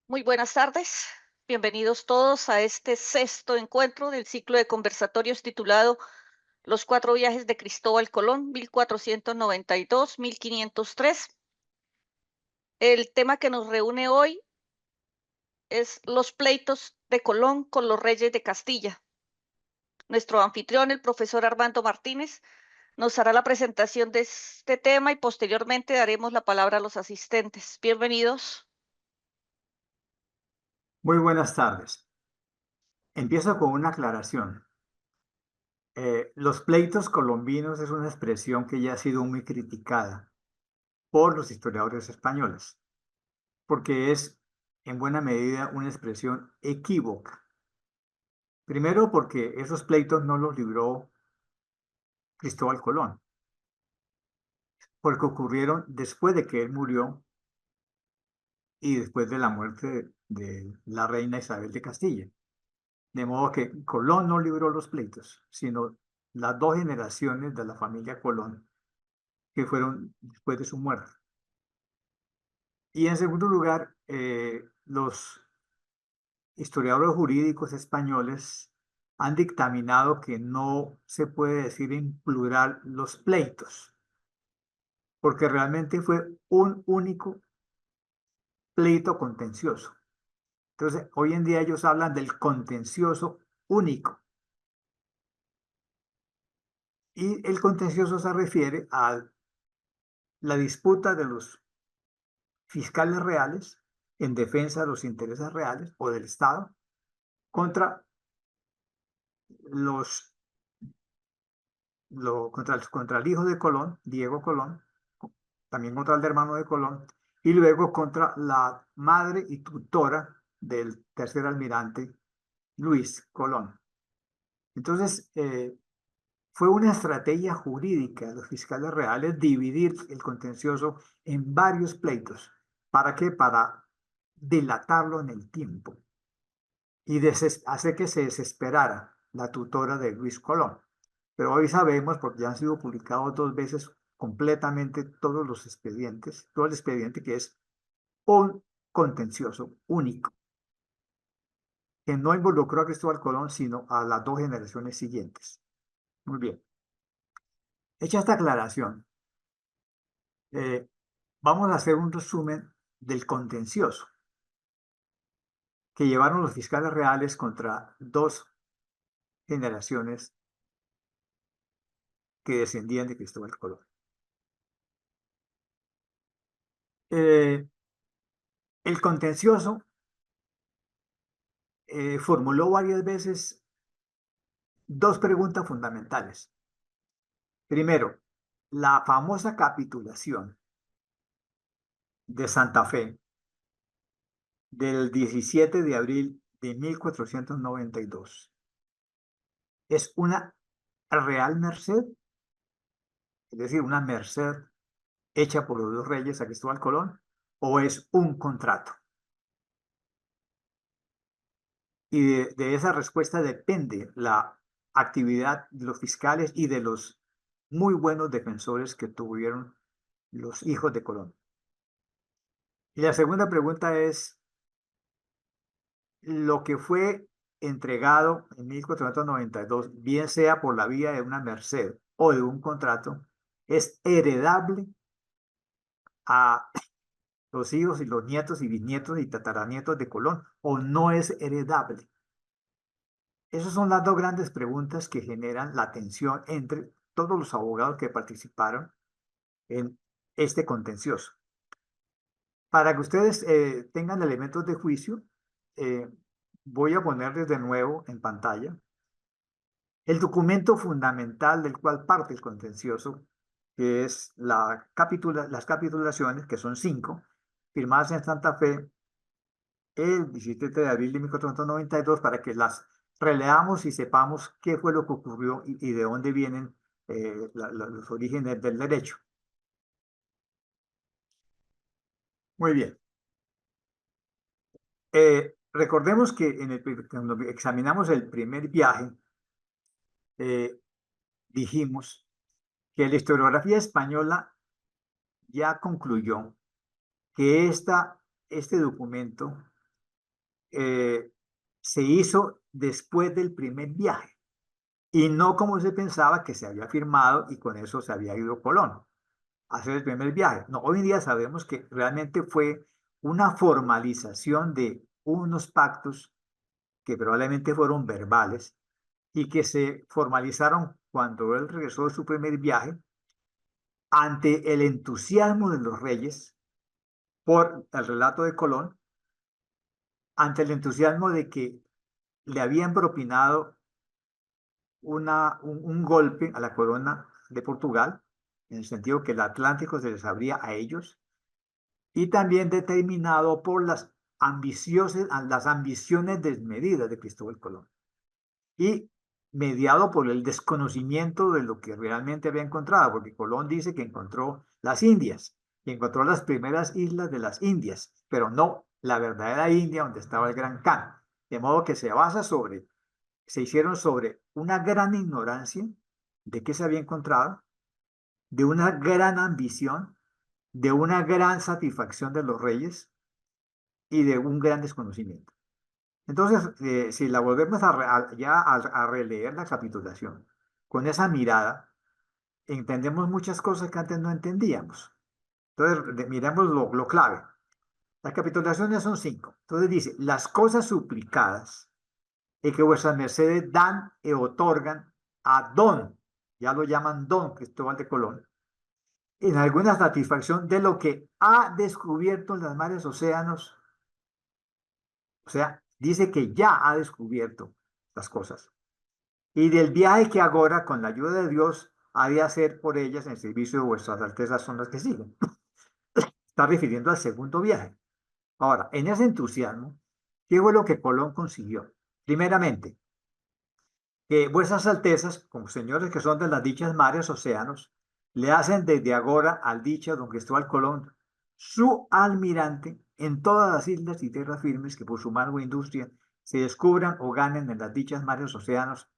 Muy buenas tardes. Bienvenidos todos a este sexto encuentro del ciclo de conversatorios titulado Los cuatro viajes de Cristóbal Colón, 1492-1503. El tema que nos reúne hoy es los pleitos de Colón con los reyes de Castilla. Nuestro anfitrión, el profesor Armando Martínez, nos hará la presentación de este tema y posteriormente daremos la palabra a los asistentes. Bienvenidos. Muy buenas tardes. Empiezo con una aclaración. Los pleitos colombinos es una expresión que ya ha sido muy criticada por los historiadores españoles, porque es en buena medida una expresión equívoca. Primero, porque esos pleitos no los libró Cristóbal Colón, porque ocurrieron después de que él murió y después de la muerte de la reina Isabel de Castilla. De modo que Colón no libró los pleitos, sino las dos generaciones de la familia Colón que fueron después de su muerte. Y en segundo lugar, los historiadores jurídicos españoles han dictaminado que no se puede decir en plural los pleitos, porque realmente fue un único pleito contencioso. Entonces, hoy en día ellos hablan del contencioso único. Y el contencioso se refiere a la disputa de los fiscales reales en defensa de los intereses reales o del Estado contra los, contra el hijo de Colón, Diego Colón, también contra el hermano de Colón, y luego contra la madre y tutora del tercer almirante, Luis Colón. Entonces, fue una estrategia jurídica de los fiscales reales dividir el contencioso en varios pleitos. ¿Para qué? Para dilatarlo en el tiempo y hacer que se desesperara la tutora de Luis Colón. Pero hoy sabemos, porque ya han sido publicados dos veces completamente todos los expedientes, todo el expediente que es un contencioso único, que no involucró a Cristóbal Colón, sino a las dos generaciones siguientes. Muy bien. Hecha esta aclaración, eh, vamos a hacer un resumen del contencioso que llevaron los fiscales reales contra dos generaciones que descendían de Cristóbal Colón. Eh, el contencioso formuló varias veces dos preguntas fundamentales. Primero, la famosa capitulación de Santa Fe del 17 de abril de 1492. ¿Es una real merced? Es decir, una merced hecha por los dos reyes a Cristóbal Colón, ¿o es un contrato? Y de esa respuesta depende la actividad de los fiscales y de los muy buenos defensores que tuvieron los hijos de Colón. Y la segunda pregunta es, lo que fue entregado en 1492, bien sea por la vía de una merced o de un contrato, ¿es heredable a los hijos y los nietos y bisnietos y tataranietos de Colón o no es heredable? Esas son las dos grandes preguntas que generan la tensión entre todos los abogados que participaron en este contencioso. Para que ustedes tengan elementos de juicio, eh, voy a ponerles de nuevo en pantalla el documento fundamental del cual parte el contencioso, que es las capitulaciones, que son 5, firmadas en Santa Fe el 17 de abril de 1492, para que las releamos y sepamos qué fue lo que ocurrió y de dónde vienen los orígenes del derecho. Muy bien. Recordemos que cuando examinamos el primer viaje, eh, dijimos que la historiografía española ya concluyó que este documento se hizo después del primer viaje y no como se pensaba que se había firmado y con eso se había ido Colón a hacer el primer viaje. No, hoy en día sabemos que realmente fue una formalización de unos pactos que probablemente fueron verbales y que se formalizaron cuando él regresó de su primer viaje ante el entusiasmo de los reyes por el relato de Colón, ante el entusiasmo de que le habían propinado un golpe a la corona de Portugal, en el sentido que el Atlántico se les abría a ellos, y también determinado por las ambiciones desmedidas de Cristóbal Colón, y mediado por el desconocimiento de lo que realmente había encontrado, porque Colón dice que encontró las Indias, que encontró las primeras islas de las Indias, pero no la verdadera India donde estaba el Gran Khan. De modo que se hicieron sobre una gran ignorancia de qué se había encontrado, de una gran ambición, de una gran satisfacción de los reyes y de un gran desconocimiento. Entonces, si la volvemos a releer la capitulación con esa mirada, entendemos muchas cosas que antes no entendíamos. Entonces, miremos lo clave. Las capitulaciones son 5. Entonces dice, las cosas suplicadas y que vuestras mercedes dan y otorgan a don, ya lo llaman don Cristóbal de Colón, en alguna satisfacción de lo que ha descubierto en las mares océanos. O sea, dice que ya ha descubierto las cosas. Y del viaje que ahora, con la ayuda de Dios, ha de hacer por ellas en servicio de vuestras altezas son las que siguen. Está refiriendo al segundo viaje. Ahora, en ese entusiasmo, ¿qué fue lo que Colón consiguió? Primeramente, que vuestras altezas, como señores que son de las dichas mares, océanos, le hacen desde ahora al dicho don Cristóbal Colón su almirante en todas las islas y tierras firmes que por su mano o industria se descubran o ganen en las dichas mares, océanos,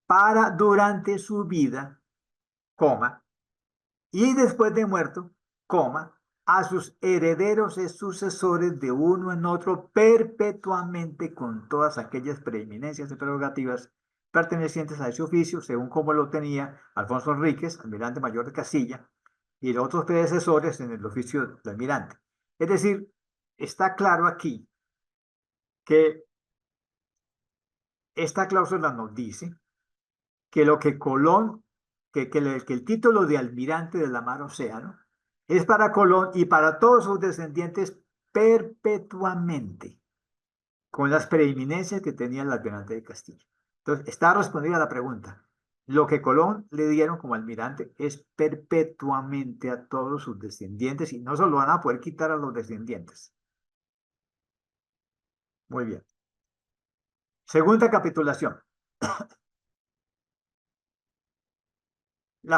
para durante su vida, coma, y después de muerto, coma, a sus herederos y sucesores de uno en otro perpetuamente con todas aquellas preeminencias y prerrogativas pertenecientes a ese oficio, según como lo tenía Alfonso Enríquez, almirante mayor de Castilla, y los otros predecesores en el oficio de almirante. Es decir, está claro aquí que esta cláusula nos dice que lo que Colón, que el título de almirante de la mar océano es para Colón y para todos sus descendientes perpetuamente, con las preeminencias que tenía el almirante de Castilla. Entonces, está respondida la pregunta. Lo que Colón le dieron como almirante es perpetuamente a todos sus descendientes y no se lo van a poder quitar a los descendientes. Muy bien. Segunda capitulación.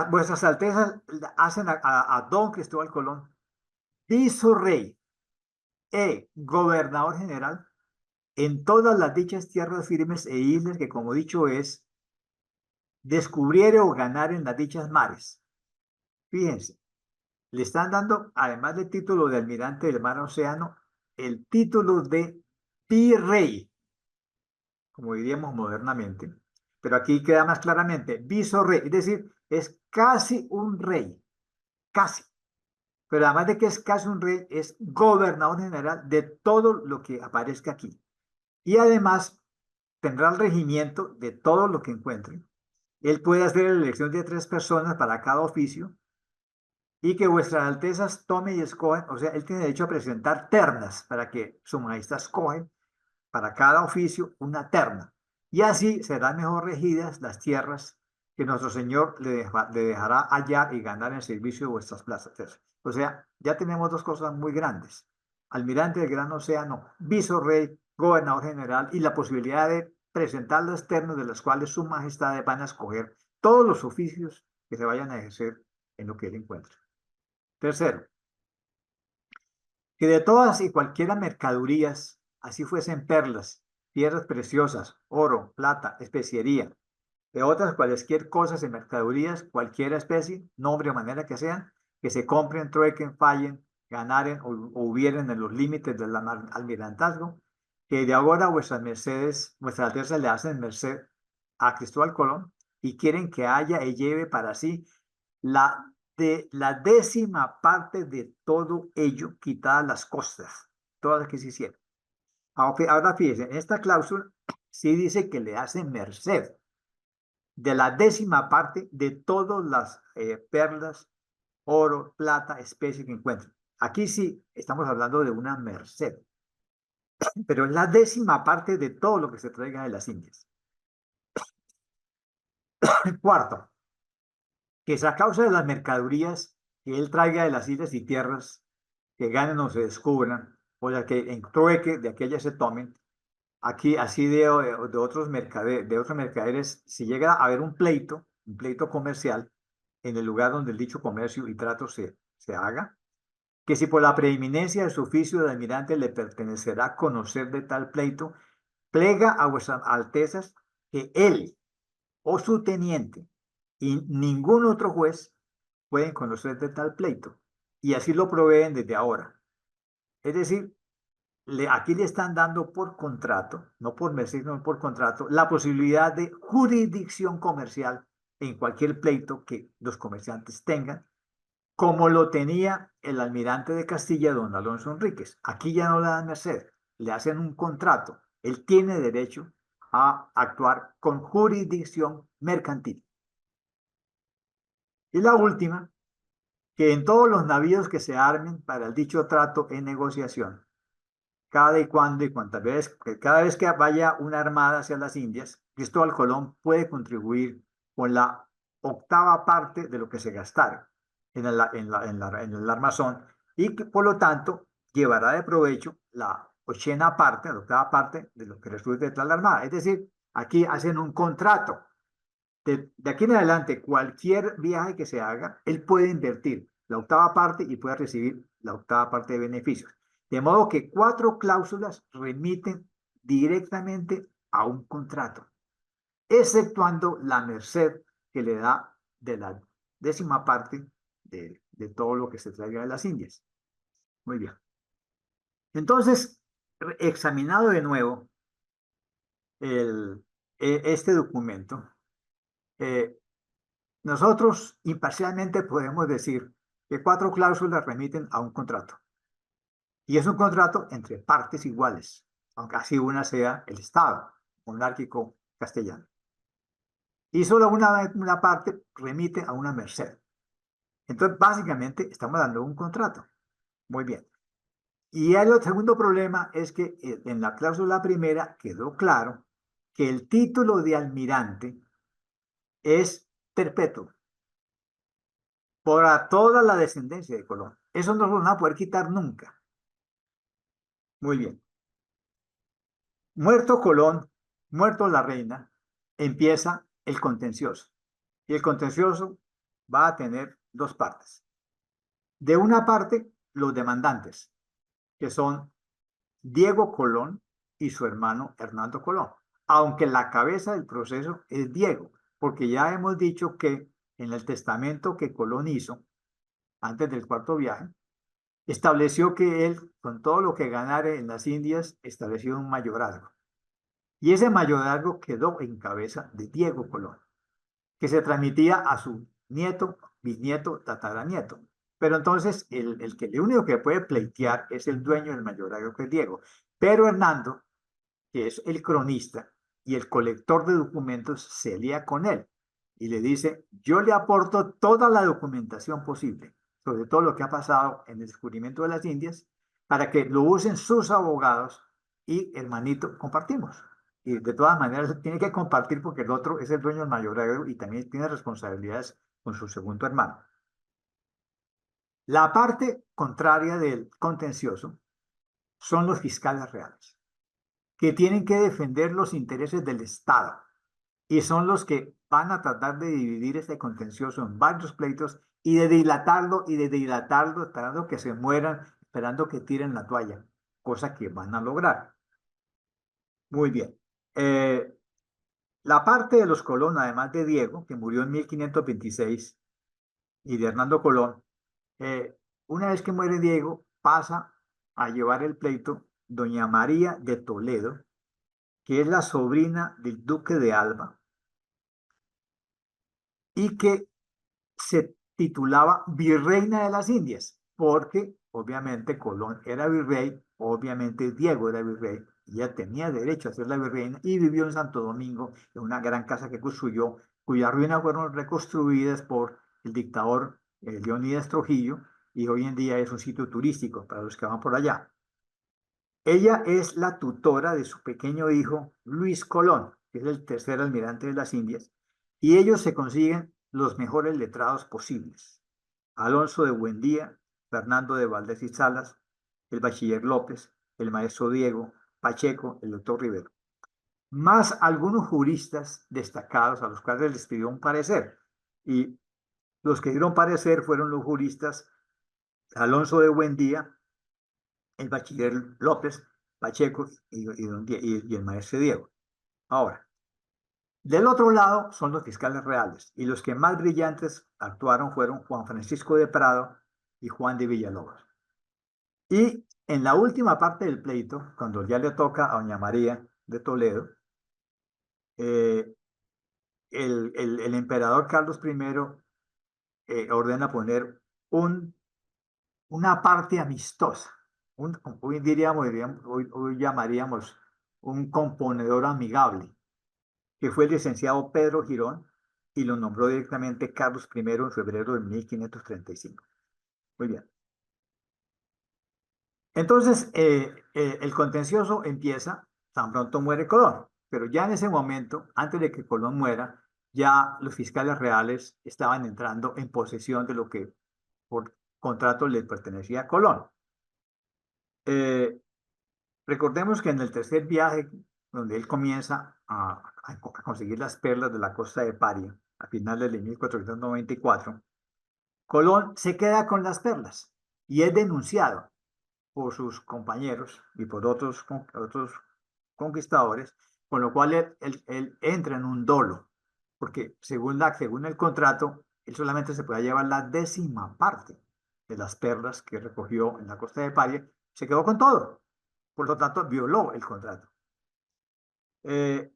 Vuestras altezas hacen a don Cristóbal Colón visorrey e gobernador general en todas las dichas tierras firmes e islas que, como dicho es, descubriere o ganar en las dichas mares. Fíjense, le están dando, además del título de almirante del mar océano, el título de virrey, como diríamos modernamente, pero aquí queda más claramente, visorrey, es decir, es casi un rey, casi. Pero además de que es casi un rey, es gobernador general de todo lo que aparezca aquí. Y además tendrá el regimiento de todo lo que encuentre. Él puede hacer la elección de 3 personas para cada oficio y que vuestras altezas tomen y escogen, o sea, él tiene derecho a presentar ternas para que su majestad escoge para cada oficio una terna. Y así serán mejor regidas las tierras que nuestro Señor le dejará hallar y ganar en servicio de vuestras plazas. O sea, ya tenemos 2 cosas muy grandes. Almirante del Gran Océano, visorrey, gobernador general y la posibilidad de presentar las ternas de las cuales su majestad van a escoger todos los oficios que se vayan a ejercer en lo que él encuentre. Tercero, que de todas y cualquiera mercaderías, así fuesen perlas, piedras preciosas, oro, plata, especiería, de otras cualesquier cosas en mercaderías, cualquier especie, nombre o manera que sean, que se compren, truequen, fallen, ganaren o hubieren en los límites del almirantazgo, que de ahora vuestras mercedes, vuestras altezas le hacen merced a Cristóbal Colón y quieren que haya y lleve para sí la décima parte de todo ello, quitadas las costas, todas las que se hicieron. Ahora fíjense, en esta cláusula sí dice que le hacen merced de la décima parte de todas las perlas, oro, plata, especie que encuentren. Aquí sí estamos hablando de una merced, pero es la décima parte de todo lo que se traiga de las Indias. Cuarto, que a causa de las mercaderías que él traiga de las islas y tierras que ganen o se descubran, o las que en trueque de aquellas se tomen, aquí así de otros mercaderes, si llega a haber un pleito comercial en el lugar donde el dicho comercio y trato se haga, que si por la preeminencia de su oficio de almirante le pertenecerá conocer de tal pleito, plega a vuestras altezas que él o su teniente y ningún otro juez pueden conocer de tal pleito. Y así lo proveen desde ahora. Es decir, aquí le están dando por contrato, no por merced, sino por contrato, la posibilidad de jurisdicción comercial en cualquier pleito que los comerciantes tengan, como lo tenía el almirante de Castilla, don Alonso Enríquez. Aquí ya no le dan merced, le hacen un contrato. Él tiene derecho a actuar con jurisdicción mercantil. Y la última, que en todos los navíos que se armen para el dicho trato en negociación, cada y cuando y cuantas veces, cada vez que vaya una armada hacia las Indias, Cristóbal Colón puede contribuir con la octava parte de lo que se gastara en el armazón y que por lo tanto llevará de provecho la ochena parte, la octava parte de lo que resulte de la armada. Es decir, aquí hacen un contrato. De aquí en adelante, cualquier viaje que se haga, él puede invertir la octava parte y puede recibir la octava parte de beneficios. De modo que 4 cláusulas remiten directamente a un contrato, exceptuando la merced que le da de la décima parte de todo lo que se traiga de las Indias. Muy bien. Entonces, examinado de nuevo este documento, eh, nosotros imparcialmente podemos decir que 4 cláusulas remiten a un contrato. Y es un contrato entre partes iguales, aunque así una sea el Estado monárquico castellano. Y solo una parte remite a una merced. Entonces, básicamente, estamos dando un contrato. Muy bien. Y el segundo problema es que en la cláusula primera quedó claro que el título de almirante es perpetuo para toda la descendencia de Colón. Eso no lo van a poder quitar nunca. Muy bien. Muerto Colón, muerto la reina, empieza el contencioso. Y el contencioso va a tener 2 partes. De una parte, los demandantes, que son Diego Colón y su hermano Hernando Colón. Aunque la cabeza del proceso es Diego, porque ya hemos dicho que en el testamento que Colón hizo antes del 4º viaje, estableció que él, con todo lo que ganara en las Indias, estableció un mayorazgo. Y ese mayorazgo quedó en cabeza de Diego Colón, que se transmitía a su nieto, bisnieto, tataranieto. Pero entonces el único que puede pleitear es el dueño del mayorazgo, que es Diego. Pero Hernando, que es el cronista y el colector de documentos, se lía con él y le dice: yo le aporto toda la documentación posible sobre todo lo que ha pasado en el descubrimiento de las Indias, para que lo usen sus abogados y, hermanito, compartimos. Y de todas maneras tiene que compartir porque el otro es el dueño del mayorazgo y también tiene responsabilidades con su segundo hermano. La parte contraria del contencioso son los fiscales reales, que tienen que defender los intereses del Estado y son los que van a tratar de dividir este contencioso en varios pleitos y de dilatarlo, esperando que se mueran, esperando que tiren la toalla, cosa que van a lograr. Muy bien. La parte de los Colón, además de Diego, que murió en 1526, y de Hernando Colón, una vez que muere Diego, pasa a llevar el pleito doña María de Toledo, que es la sobrina del duque de Alba, y que se titulaba Virreina de las Indias, porque obviamente Colón era virrey, obviamente Diego era virrey, y ella tenía derecho a ser la virreina y vivió en Santo Domingo, en una gran casa que construyó, cuyas ruinas fueron reconstruidas por el dictador Leonidas Trujillo, y hoy en día es un sitio turístico para los que van por allá. Ella es la tutora de su pequeño hijo Luis Colón, que es el tercer almirante de las Indias, y ellos se consiguen los mejores letrados posibles. Alonso de Buendía, Fernando de Valdés y Salas, el bachiller López, el maestro Diego, Pacheco, el doctor Rivero, más algunos juristas destacados a los cuales les pidió un parecer. Y los que dieron parecer fueron los juristas Alonso de Buendía, el bachiller López, Pacheco y el maestro Diego. Ahora, del otro lado son los fiscales reales, y los que más brillantes actuaron fueron Juan Francisco de Prado y Juan de Villalobos. Y en la última parte del pleito, cuando ya le toca a doña María de Toledo, eh, el emperador Carlos I ordena poner una parte amistosa, hoy llamaríamos un componedor amigable, que fue el licenciado Pedro Girón, y lo nombró directamente Carlos I en febrero de 1535. Muy bien. Entonces, el contencioso empieza tan pronto muere Colón, pero ya en ese momento, antes de que Colón muera, ya los fiscales reales estaban entrando en posesión de lo que por contrato le pertenecía a Colón. Eh, Recordemos que en el tercer viaje, donde él comienza a conseguir las perlas de la costa de Paria, a finales de 1494, Colón se queda con las perlas y es denunciado por sus compañeros y por otros conquistadores, con lo cual él entra en un dolo, porque según el contrato, él solamente se podía llevar la 10ª parte de las perlas que recogió en la costa de Paria, se quedó con todo, por lo tanto violó el contrato. Eh,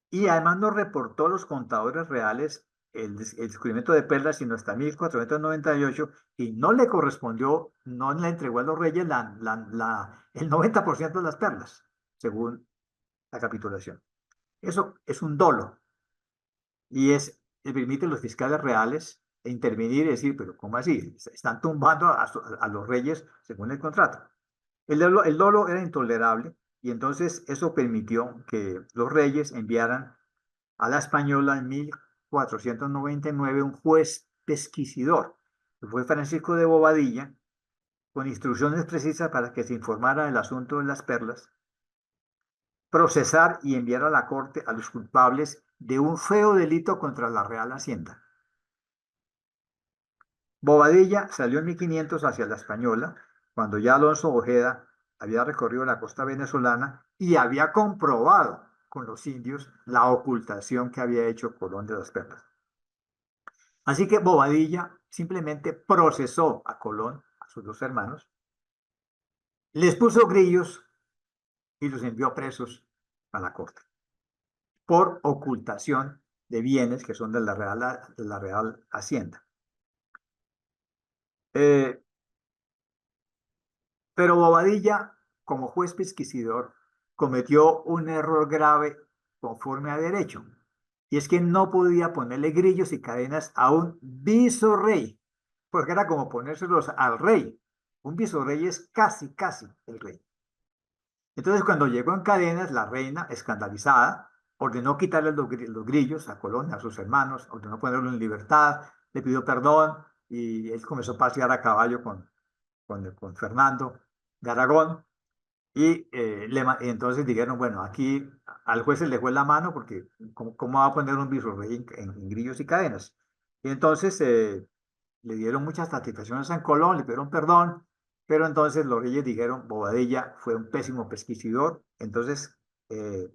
y además no reportó a los contadores reales el descubrimiento de perlas sino hasta 1498, y no le correspondió, no le entregó a los reyes el 90% de las perlas, según la capitulación. Eso es un dolo y permite a los fiscales reales intervenir y decir, pero ¿cómo así? Están tumbando a los reyes según el contrato. El dolo era intolerable, y entonces eso permitió que los reyes enviaran a la Española en 1499 un juez pesquisidor, que fue Francisco de Bobadilla, con instrucciones precisas para que se informara del asunto de las perlas, procesar y enviar a la corte a los culpables de un feo delito contra la Real Hacienda. Bobadilla salió en 1500 hacia la Española, cuando ya Alonso Ojeda había recorrido la costa venezolana y había comprobado con los indios la ocultación que había hecho Colón de las perlas. Así que Bobadilla simplemente procesó a Colón, a sus dos hermanos, les puso grillos y los envió presos a la corte por ocultación de bienes que son de la Real Hacienda. Eh, Pero Bobadilla, como juez pesquisidor, cometió un error grave conforme a derecho, y es que no podía ponerle grillos y cadenas a un visorrey, porque era como ponérselos al rey. Un visorrey es casi, casi el rey. Entonces, cuando llegó en cadenas, la reina, escandalizada, ordenó quitarle los grillos a Colón, a sus hermanos, ordenó ponerlo en libertad, le pidió perdón, y él comenzó a pasear a caballo con Fernando de Aragón, y entonces dijeron, bueno, aquí al juez se le fue la mano, porque ¿cómo va a poner un visorrey en grillos y cadenas? Y entonces le dieron muchas satisfacciones a Colón, le pidieron perdón, pero entonces los reyes dijeron, Bobadilla fue un pésimo pesquisidor, entonces eh,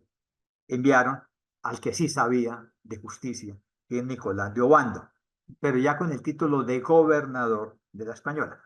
enviaron al que sí sabía de justicia, que es Nicolás de Obando, pero ya con el título de gobernador de la Española.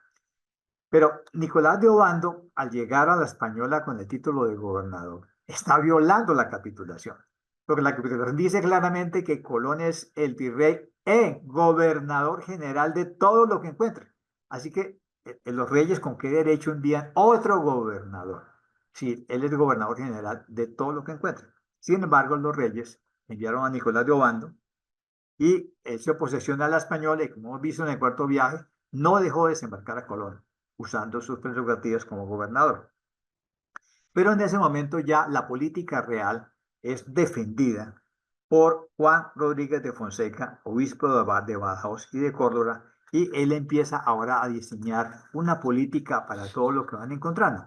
Pero Nicolás de Obando, al llegar a la Española con el título de gobernador, está violando la capitulación. Porque la capitulación dice claramente que Colón es el virrey e gobernador general de todo lo que encuentre. Así que los reyes, ¿con qué derecho envían otro gobernador? Si él es gobernador general de todo lo que encuentre. Sin embargo, los reyes enviaron a Nicolás de Obando y él se posesiona a la Española y, como hemos visto en el cuarto viaje, no dejó de desembarcar a Colón, usando sus prerrogativas como gobernador. Pero en ese momento ya la política real es defendida por Juan Rodríguez de Fonseca, obispo de Badajoz y de Córdoba, y él empieza ahora a diseñar una política para todo lo que van encontrando.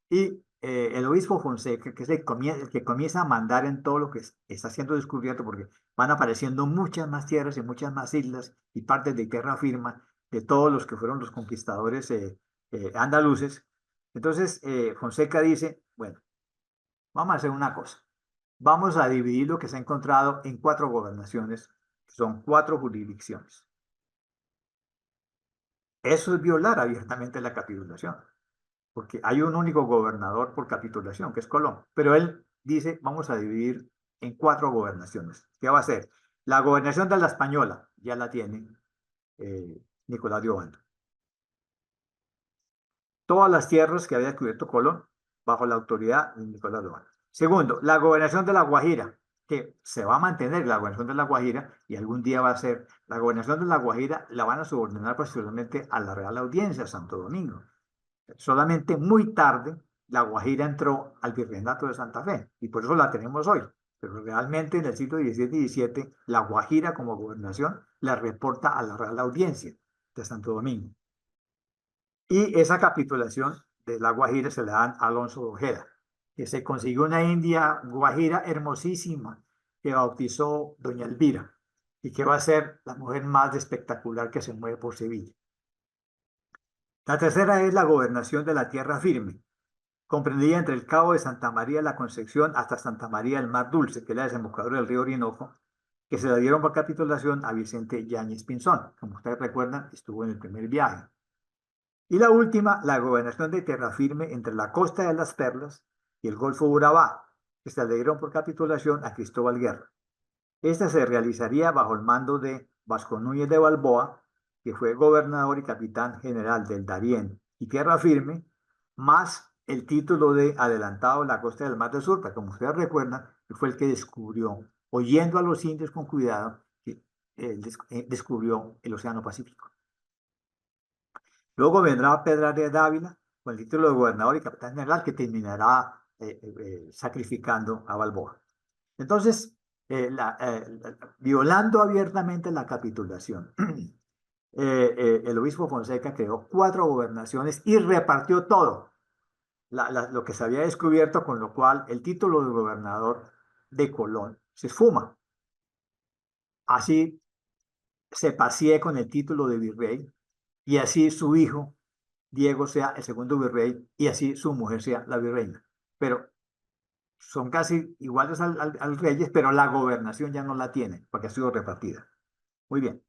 Y el obispo Fonseca, que es el que comienza a mandar en todo lo que está siendo descubierto, porque van apareciendo muchas más tierras y muchas más islas y partes de tierra firme de todos los que fueron los conquistadores andaluces. Entonces, Fonseca dice, bueno, vamos a hacer una cosa. Vamos a dividir lo que se ha encontrado en 4 gobernaciones, que son 4 jurisdicciones. Eso es violar abiertamente la capitulación, porque hay un único gobernador por capitulación, que es Colón. Pero él dice, vamos a dividir en 4 gobernaciones. ¿Qué va a hacer? La gobernación de la Española, ya la tiene Nicolás de Obando. Todas las tierras que había descubierto Colón bajo la autoridad de Nicolás de Obando. Segundo, la gobernación de La Guajira, que se va a mantener la gobernación de La Guajira y algún día va a ser la gobernación de La Guajira, la van a subordinar posteriormente a la Real Audiencia de Santo Domingo. Solamente muy tarde La Guajira entró al Virreinato de Santa Fe y por eso la tenemos hoy. Pero realmente en el siglo XVII y XVII, La Guajira como gobernación la reporta a la Real Audiencia de Santo Domingo. Y esa capitulación de la Guajira se la dan a Alonso de Ojeda, que se consiguió una india guajira hermosísima que bautizó Doña Elvira y que va a ser la mujer más espectacular que se mueve por Sevilla. La tercera es la gobernación de la tierra firme, comprendida entre el Cabo de Santa María de la Concepción hasta Santa María del Mar Dulce, que es la desembocadura del río Orinoco, que se la dieron por capitulación a Vicente Yáñez Pinzón. Como ustedes recuerdan, estuvo en el primer viaje. Y la última, la gobernación de tierra firme entre la costa de las Perlas y el Golfo de Urabá, que se le dieron por capitulación a Cristóbal Guerra. Esta se realizaría bajo el mando de Vasco Núñez de Balboa, que fue gobernador y capitán general del Darién y tierra firme, más el título de adelantado de la costa del Mar del Sur, porque como ustedes recuerdan, fue el que descubrió, oyendo a los indios con cuidado, que descubrió el Océano Pacífico. Luego vendrá Pedro de Dávila con el título de gobernador y capitán general que terminará sacrificando a Balboa. Entonces, violando abiertamente la capitulación, el obispo Fonseca creó 4 gobernaciones y repartió todo lo que se había descubierto, con lo cual el título de gobernador de Colón se esfuma. Así se pasee con el título de virrey y así su hijo Diego sea el segundo virrey y así su mujer sea la virreina. Pero son casi iguales al reyes, pero la gobernación ya no la tiene porque ha sido repartida. Muy bien.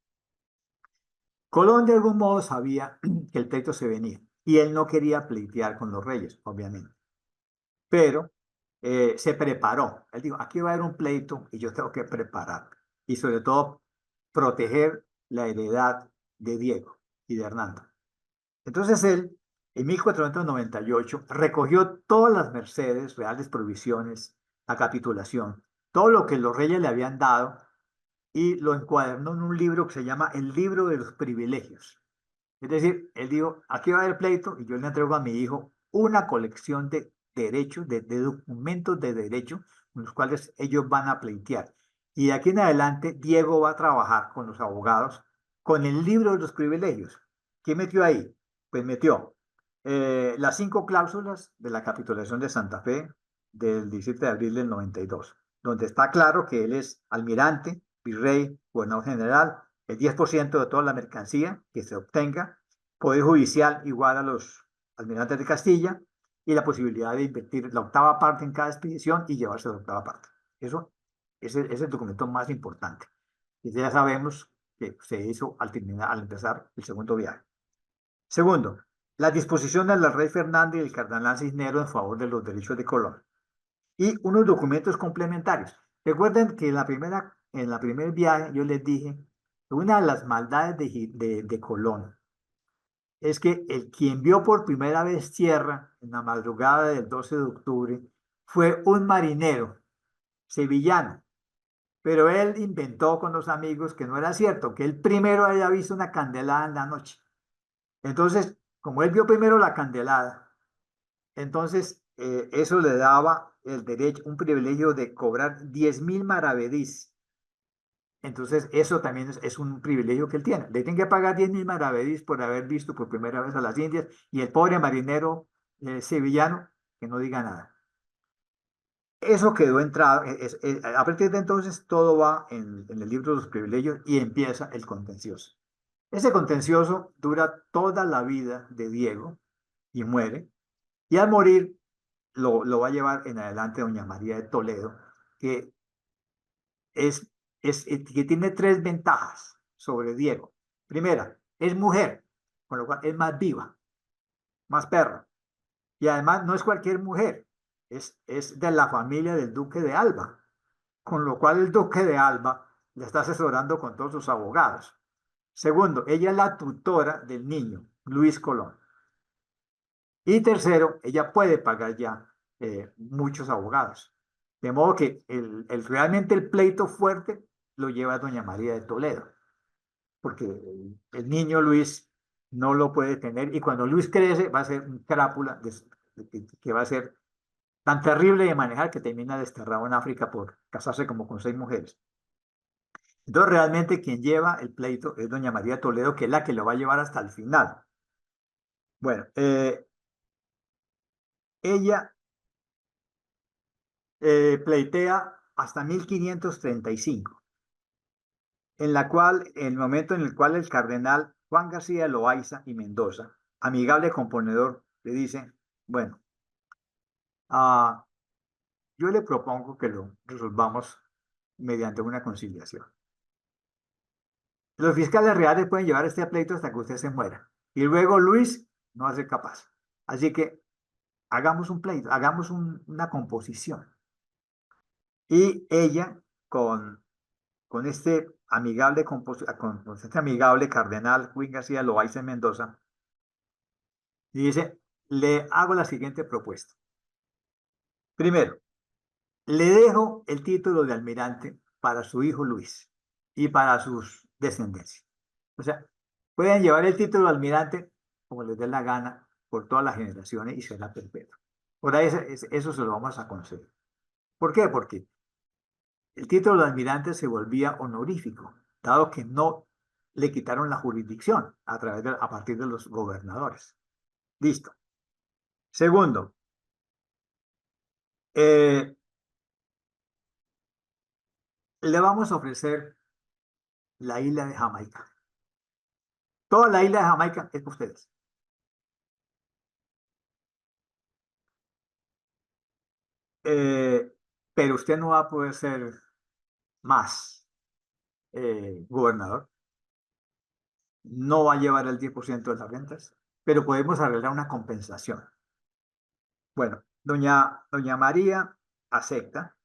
Colón de algún modo sabía que el pleito se venía y él no quería pleitear con los reyes, obviamente. Pero se preparó. Él dijo, aquí va a haber un pleito y yo tengo que preparar. Y sobre todo, proteger la heredad de Diego y de Hernando. Entonces él, en 1498, recogió todas las mercedes, reales provisiones, la capitulación, todo lo que los reyes le habían dado y lo encuadernó en un libro que se llama El Libro de los Privilegios. Es decir, él dijo, aquí va a haber pleito y yo le entrego a mi hijo una colección de derechos, de documentos de derecho, con los cuales ellos van a pleitear. Y de aquí en adelante, Diego va a trabajar con los abogados con el libro de los privilegios. ¿Qué metió ahí? Pues metió las 5 cláusulas de la capitulación de Santa Fe del 17 de abril del 92, donde está claro que él es almirante, virrey, gobernador general, el 10% de toda la mercancía que se obtenga, poder judicial igual a los almirantes de Castilla y la posibilidad de invertir la 8ª parte en cada expedición y llevarse la 8ª parte. Eso es el documento más importante. Y ya sabemos que se hizo al empezar el segundo viaje. Segundo, las disposiciones del rey Fernando y el cardenal Cisneros en favor de los derechos de Colón y unos documentos complementarios. Recuerden que en la primer viaje yo les dije que una de las maldades de Colón es que quien vio por primera vez tierra en la madrugada del 12 de octubre fue un marinero sevillano, pero él inventó con los amigos que no era cierto, que él primero había visto una candelada en la noche. Entonces, como él vio primero la candelada, entonces eso le daba el derecho, un privilegio de cobrar 10.000 maravedís. Entonces, eso también es un privilegio que él tiene. Le tienen que pagar 10.000 maravedís por haber visto por primera vez a las Indias y el pobre marinero sevillano que no diga nada. Eso quedó entrado. A partir de entonces, todo va en el libro de los privilegios y empieza el contencioso. Ese contencioso dura toda la vida de Diego y muere. Y al morir, lo va a llevar en adelante doña María de Toledo, que es, que tiene tres ventajas sobre Diego. Primera, es mujer, con lo cual es más viva, más perra. Y además no es cualquier mujer, es de la familia del duque de Alba, con lo cual el duque de Alba le está asesorando con todos sus abogados. Segundo, ella es la tutora del niño, Luis Colón. Y tercero, ella puede pagar ya muchos abogados. De modo que realmente el pleito fuerte lo lleva doña María de Toledo, porque el niño Luis no lo puede tener y cuando Luis crece va a ser un crápula que va a ser tan terrible de manejar que termina desterrado en África por casarse como con 6 mujeres. Entonces realmente quien lleva el pleito es doña María de Toledo, que es la que lo va a llevar hasta el final. Bueno, ella pleitea hasta 1535, en la cual, en el momento en el cual el cardenal Juan García de Loaiza y Mendoza, amigable componedor, le dice, bueno, uh, yo le propongo que lo resolvamos mediante una conciliación. Los fiscales reales pueden llevar este pleito hasta que usted se muera. Y luego Luis no va a ser capaz. Así que hagamos un pleito, hagamos una composición. Y ella, con este con este amigable cardenal Juan García Loaiza Mendoza, y dice, le hago la siguiente propuesta. Primero, le dejo el título de almirante para su hijo Luis y para sus descendencias. O sea, pueden llevar el título de almirante como les dé la gana por todas las generaciones y será perpetuo. Por ahí eso se lo vamos a conceder. ¿Por qué? Porque el título de almirante se volvía honorífico, dado que no le quitaron la jurisdicción a partir de los gobernadores. Listo. Segundo, eh, le vamos a ofrecer la isla de Jamaica. Toda la isla de Jamaica es para ustedes. Eh, pero usted no va a poder ser más gobernador. No va a llevar el 10% de las rentas, pero podemos arreglar una compensación. Bueno, doña María acepta,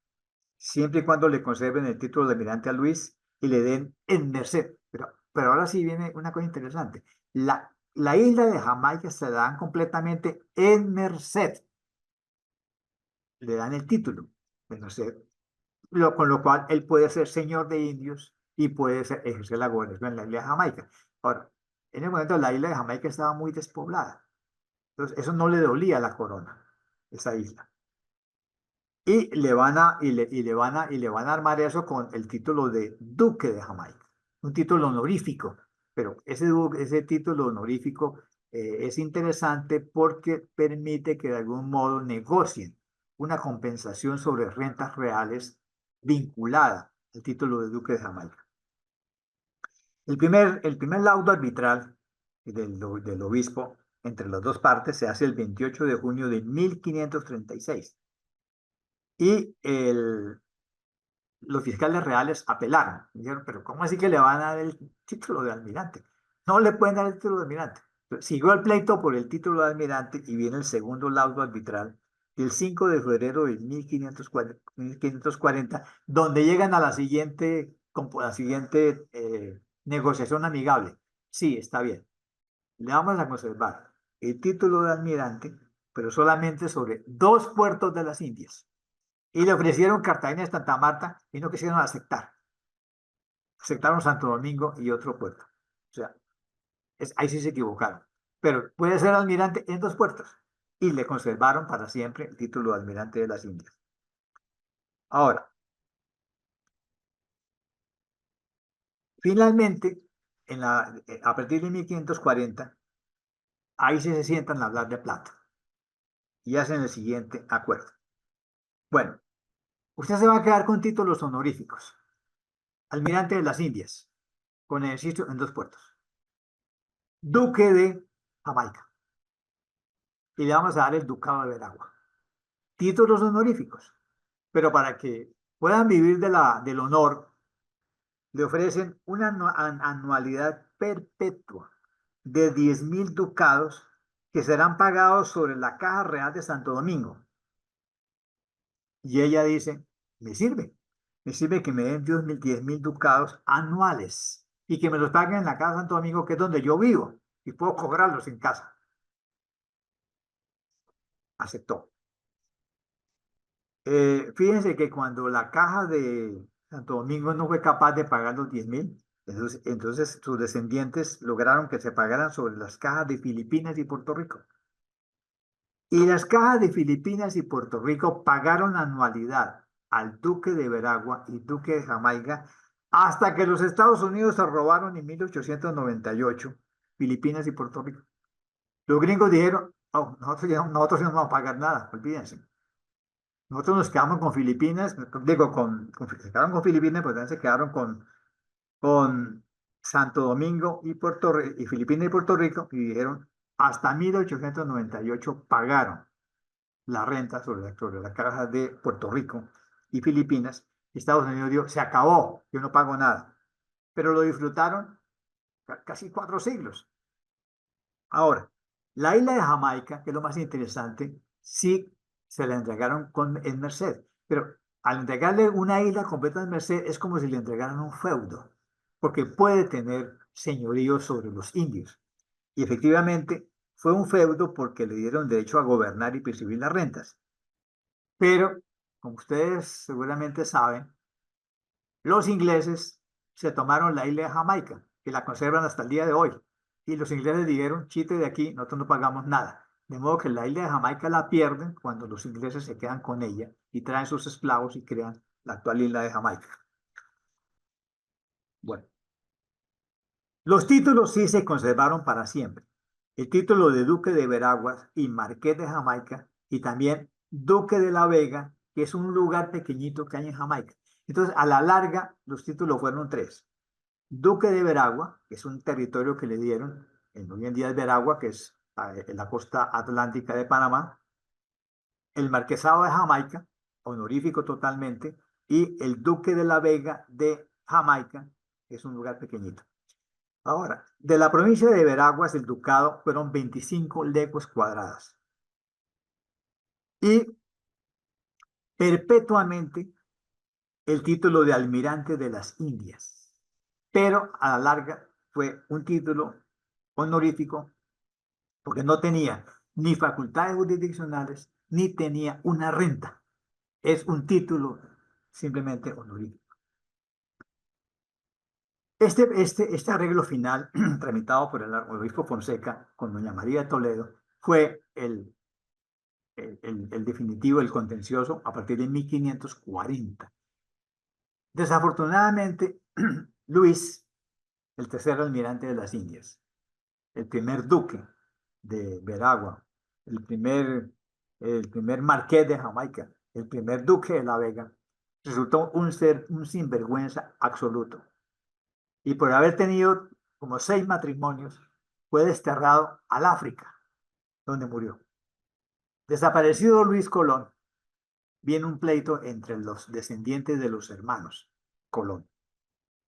siempre y cuando le conserven el título de almirante a Luis y le den en merced. Pero ahora sí viene una cosa interesante. La isla de Jamaica se la dan completamente en merced. Le dan el título de merced, con lo cual él puede ser señor de indios y puede ejercer la gobernación en la isla de Jamaica. Ahora, en el momento la isla de Jamaica estaba muy despoblada. Entonces, eso no le dolía a la corona, esa isla. Y le van a armar eso con el título de Duque de Jamaica, un título honorífico. Pero ese título honorífico es interesante porque permite que de algún modo negocien una compensación sobre rentas reales vinculada al título de Duque de Jamaica. El primer laudo arbitral del obispo entre las dos partes se hace el 28 de junio de 1536. Y los fiscales reales apelaron. Dijeron, pero ¿cómo así que le van a dar el título de almirante? No le pueden dar el título de almirante. Siguió el pleito por el título de almirante y viene el segundo laudo arbitral del 5 de febrero de 1540, donde llegan a la siguiente negociación amigable. Sí, está bien. Le vamos a conservar el título de almirante, pero solamente sobre 2 puertos de las Indias. Y le ofrecieron Cartagena y Santa Marta y no quisieron aceptar. Aceptaron Santo Domingo y otro puerto. O sea, ahí sí se equivocaron. Pero puede ser almirante en 2 puertos. Y le conservaron para siempre el título de almirante de las Indias. Ahora, finalmente, a partir de 1540, ahí sí se sientan a hablar de plata y hacen el siguiente acuerdo. Bueno, usted se va a quedar con títulos honoríficos. Almirante de las Indias, con ejercicio en 2 puertos. Duque de Jamaica. Y le vamos a dar el ducado de Veragua. Títulos honoríficos. Pero para que puedan vivir del honor, le ofrecen una anualidad perpetua de 10.000 ducados que serán pagados sobre la Caja Real de Santo Domingo. Y ella dice, me sirve que me den 10.000 ducados anuales y que me los paguen en la Caja de Santo Domingo, que es donde yo vivo, y puedo cobrarlos en casa. Aceptó. Fíjense que cuando la Caja de Santo Domingo no fue capaz de pagar los 10.000, entonces sus descendientes lograron que se pagaran sobre las cajas de Filipinas y Puerto Rico. Y las cajas de Filipinas y Puerto Rico pagaron anualidad al Duque de Veragua y Duque de Jamaica hasta que los Estados Unidos se robaron en 1898 Filipinas y Puerto Rico. Los gringos dijeron, oh, nosotros no vamos a pagar nada, olvídense. Nosotros nos quedamos con Filipinas, digo, se quedaron con Filipinas, pero también se quedaron con Santo Domingo y Filipinas y Puerto Rico, y dijeron, hasta 1898 pagaron la renta sobre la caja de Puerto Rico y Filipinas. Estados Unidos dijo, se acabó, yo no pago nada. Pero lo disfrutaron casi 4 siglos. Ahora, la isla de Jamaica, que es lo más interesante, sí se la entregaron en Merced, pero al entregarle una isla completa en Merced es como si le entregaran un feudo, porque puede tener señorío sobre los indios. Y efectivamente fue un feudo porque le dieron derecho a gobernar y percibir las rentas. Pero, como ustedes seguramente saben, los ingleses se tomaron la isla de Jamaica, que la conservan hasta el día de hoy. Y los ingleses dijeron, chiste de aquí, nosotros no pagamos nada. De modo que la isla de Jamaica la pierden cuando los ingleses se quedan con ella y traen sus esclavos y crean la actual isla de Jamaica. Bueno, los títulos sí se conservaron para siempre. El título de Duque de Veraguas y Marqués de Jamaica y también Duque de la Vega, que es un lugar pequeñito que hay en Jamaica. Entonces, a la larga, los títulos fueron 3. Duque de Veragua, que es un territorio que le dieron, hoy en día es Veragua, que es en la costa atlántica de Panamá, el Marquesado de Jamaica, honorífico totalmente, y el Duque de la Vega de Jamaica, que es un lugar pequeñito. Ahora, de la provincia de Veraguas, el ducado fueron 25 leguas cuadradas. Y perpetuamente el título de almirante de las Indias. Pero a la larga fue un título honorífico porque no tenía ni facultades jurisdiccionales ni tenía una renta. Es un título simplemente honorífico. Este arreglo final, tramitado por el obispo Fonseca con doña María Toledo, fue el definitivo, el contencioso, a partir de 1540. Desafortunadamente, Luis, el tercer almirante de las Indias, el primer duque de Veragua, el primer marqués de Jamaica, el primer duque de La Vega, resultó un sinvergüenza absoluto. Y por haber tenido como 6 matrimonios, fue desterrado al África, donde murió. Desaparecido Luis Colón, viene un pleito entre los descendientes de los hermanos Colón.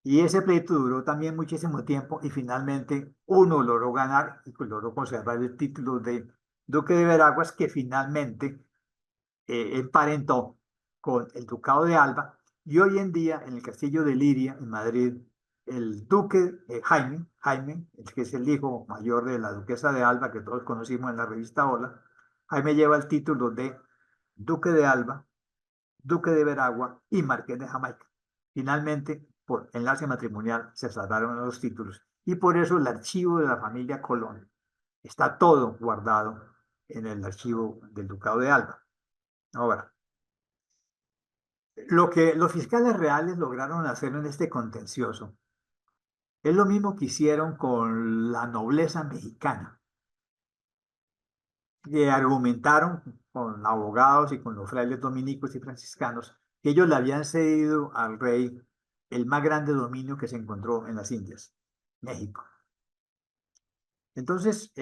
Y ese pleito duró también muchísimo tiempo y finalmente uno logró ganar y pues logró conservar el título de Duque de Veraguas, que finalmente emparentó con el Ducado de Alba. Y hoy en día en el castillo de Liria, en Madrid, el duque Jaime, el que es el hijo mayor de la duquesa de Alba, que todos conocimos en la revista Hola, Jaime lleva el título de Duque de Alba, Duque de Veragua y Marqués de Jamaica. Finalmente, por enlace matrimonial, se salvaron los títulos y por eso el archivo de la familia Colón está todo guardado en el archivo del Ducado de Alba. Ahora, lo que los fiscales reales lograron hacer en este contencioso es lo mismo que hicieron con la nobleza mexicana, que argumentaron con abogados y con los frailes dominicos y franciscanos que ellos le habían cedido al rey el más grande dominio que se encontró en las Indias, México. Entonces,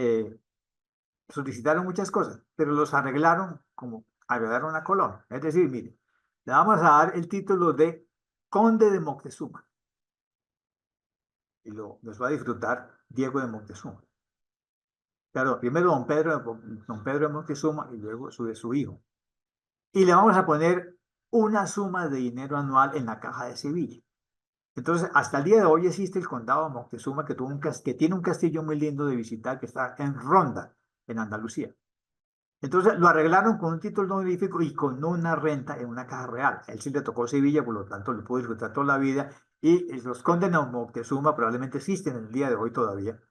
solicitaron muchas cosas, pero los arreglaron como arreglaron a Colón. Es decir, mire, le vamos a dar el título de Conde de Moctezuma y los va a disfrutar Diego de Moctezuma. Claro, primero don Pedro de Moctezuma y luego su hijo. Y le vamos a poner una suma de dinero anual en la caja de Sevilla. Entonces, hasta el día de hoy existe el condado de Moctezuma que tiene un castillo muy lindo de visitar que está en Ronda, en Andalucía. Entonces lo arreglaron con un título honorífico y con una renta en una caja real. A él sí le tocó Sevilla, por lo tanto lo pudo disfrutar toda la vida. Y los condes de Moctezuma probablemente existen en el día de hoy todavía,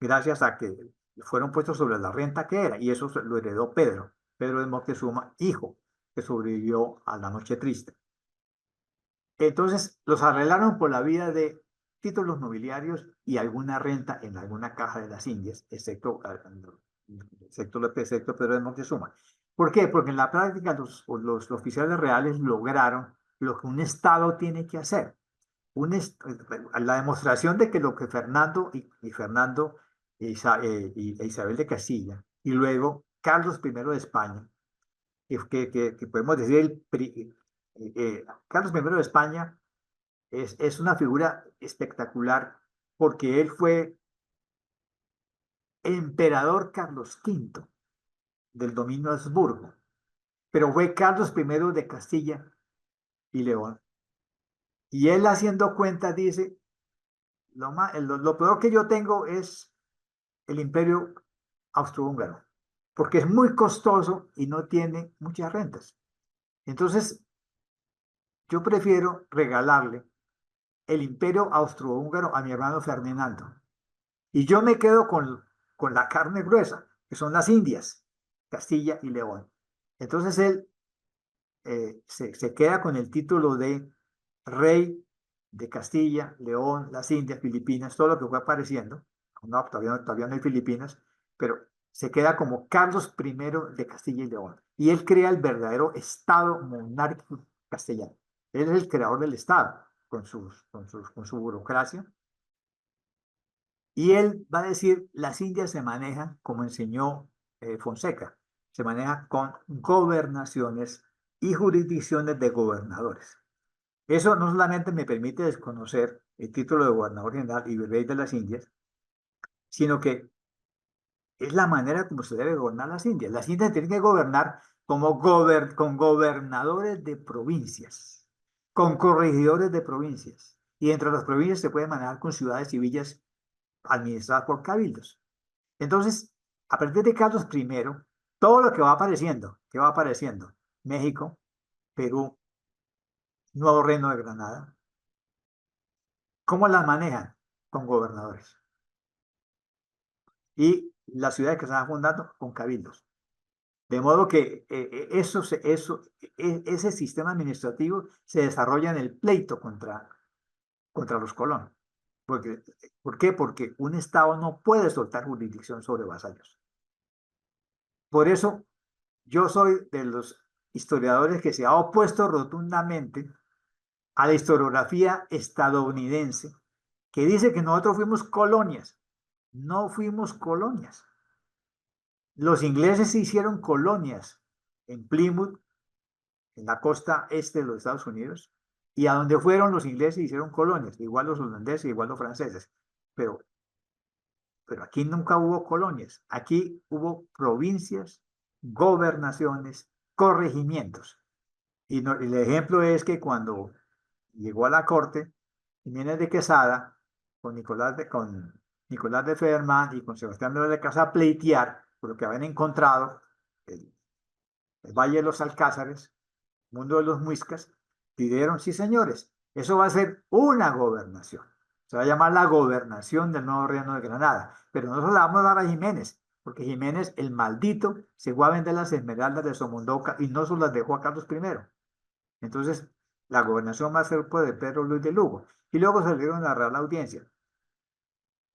gracias a que fueron puestos sobre la renta que era. Y eso lo heredó Pedro de Moctezuma, hijo, que sobrevivió a la Noche Triste. Entonces los arreglaron por la vía de títulos nobiliarios y alguna renta en alguna caja de las Indias, excepto Pedro de Moctezuma. ¿Por qué? Porque en la práctica los oficiales reales lograron lo que un Estado tiene que hacer. La demostración de que lo que Fernando y Isabel de Castilla y luego Carlos I de España, que podemos decir Carlos I de España es una figura espectacular porque él fue emperador Carlos V del dominio Habsburgo, pero fue Carlos I de Castilla y León. Y él haciendo cuentas dice, lo peor que yo tengo es el imperio austrohúngaro, porque es muy costoso y no tiene muchas rentas. Entonces, yo prefiero regalarle el imperio austrohúngaro a mi hermano Ferdinando. Y yo me quedo con la carne gruesa, que son las Indias, Castilla y León. Entonces él se queda con el título de rey de Castilla, León, las Indias, Filipinas, todo lo que fue apareciendo. No, todavía no hay Filipinas, pero se queda como Carlos I de Castilla y León. Y él crea el verdadero Estado monárquico castellano. Él es el creador del Estado, con su burocracia. Y él va a decir, las Indias se manejan, como enseñó Fonseca, se manejan con gobernaciones y jurisdicciones de gobernadores. Eso no solamente me permite desconocer el título de gobernador general y virrey de las Indias, sino que es la manera como se debe gobernar las Indias. Las Indias tienen que gobernar con gobernadores de provincias, con corregidores de provincias. Y entre las provincias se puede manejar con ciudades y villas administradas por cabildos. Entonces, a partir de Carlos I, todo lo que va apareciendo, México, Perú, Nuevo Reino de Granada, ¿cómo las manejan? Con gobernadores. Y las ciudades que se van fundando con cabildos. De modo que ese sistema administrativo se desarrolla en el pleito contra los colonos. ¿Por qué? Porque un Estado no puede soltar jurisdicción sobre vasallos. Por eso yo soy de los historiadores que se ha opuesto rotundamente a la historiografía estadounidense, que dice que nosotros fuimos colonias. No fuimos colonias. Los ingleses se hicieron colonias en Plymouth, en la costa este de los Estados Unidos, Y a donde fueron los ingleses hicieron colonias, igual los holandeses, igual los franceses. Pero, pero aquí nunca hubo colonias, aquí hubo provincias, gobernaciones, corregimientos. Y el ejemplo es que cuando llegó a la corte, Jiménez de Quesada, con Nicolás de Federman y con Sebastián de Casa a pleitear por lo que habían encontrado el Valle de los Alcázares, mundo de los Muiscas, pidieron, sí señores, eso va a ser una gobernación. Se va a llamar la gobernación del nuevo reino de Granada. Pero nosotros la vamos a dar a Jiménez, porque Jiménez, el maldito, se fue a vender las esmeraldas de Somondoca y no se las dejó a Carlos I. Entonces, la gobernación va a ser pues, de Pedro Luis de Lugo. Y luego salieron a la Real Audiencia.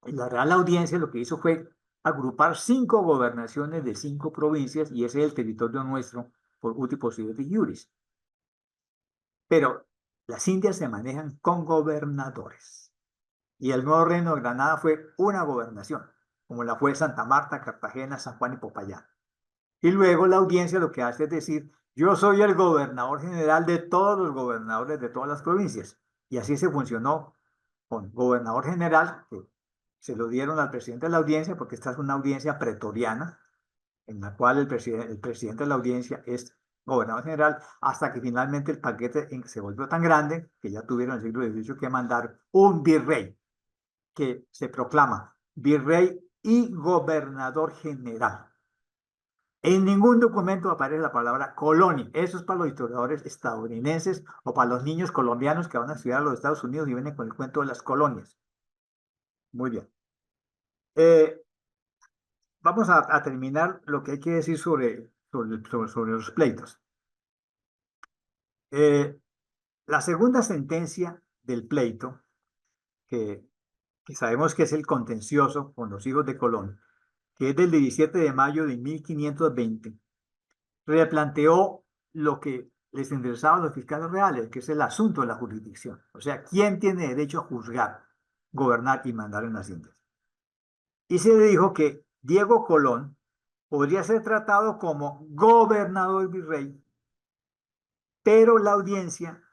Y la Real Audiencia lo que hizo fue agrupar 5 gobernaciones de 5 provincias, y ese es el territorio nuestro por uti possidetis iuris. Pero las Indias se manejan con gobernadores. Y el nuevo reino de Granada fue una gobernación, como la fue Santa Marta, Cartagena, San Juan y Popayán. Y luego la audiencia lo que hace es decir, yo soy el gobernador general de todos los gobernadores de todas las provincias. Y así se funcionó con gobernador general, que se lo dieron al presidente de la audiencia, porque esta es una audiencia pretoriana, en la cual el presidente de la audiencia es gobernador general, hasta que finalmente el paquete se volvió tan grande que ya tuvieron en el siglo XVIII que mandar un virrey, que se proclama virrey y gobernador general. En ningún documento aparece la palabra colonia. Eso es para los historiadores estadounidenses o para los niños colombianos que van a estudiar a los Estados Unidos y vienen con el cuento de las colonias. Muy bien. Eh, Vamos a terminar lo que hay que decir sobre los pleitos. La segunda sentencia del pleito, que, que sabemos que es el contencioso con los hijos de Colón, que es del 17 de mayo de 1520, replanteó lo que les interesaba a los fiscales reales, que es el asunto de la jurisdicción. O sea, ¿quién tiene derecho a juzgar, gobernar y mandar en las Indias? Y se dijo que Diego Colón podría ser tratado como gobernador virrey, pero la audiencia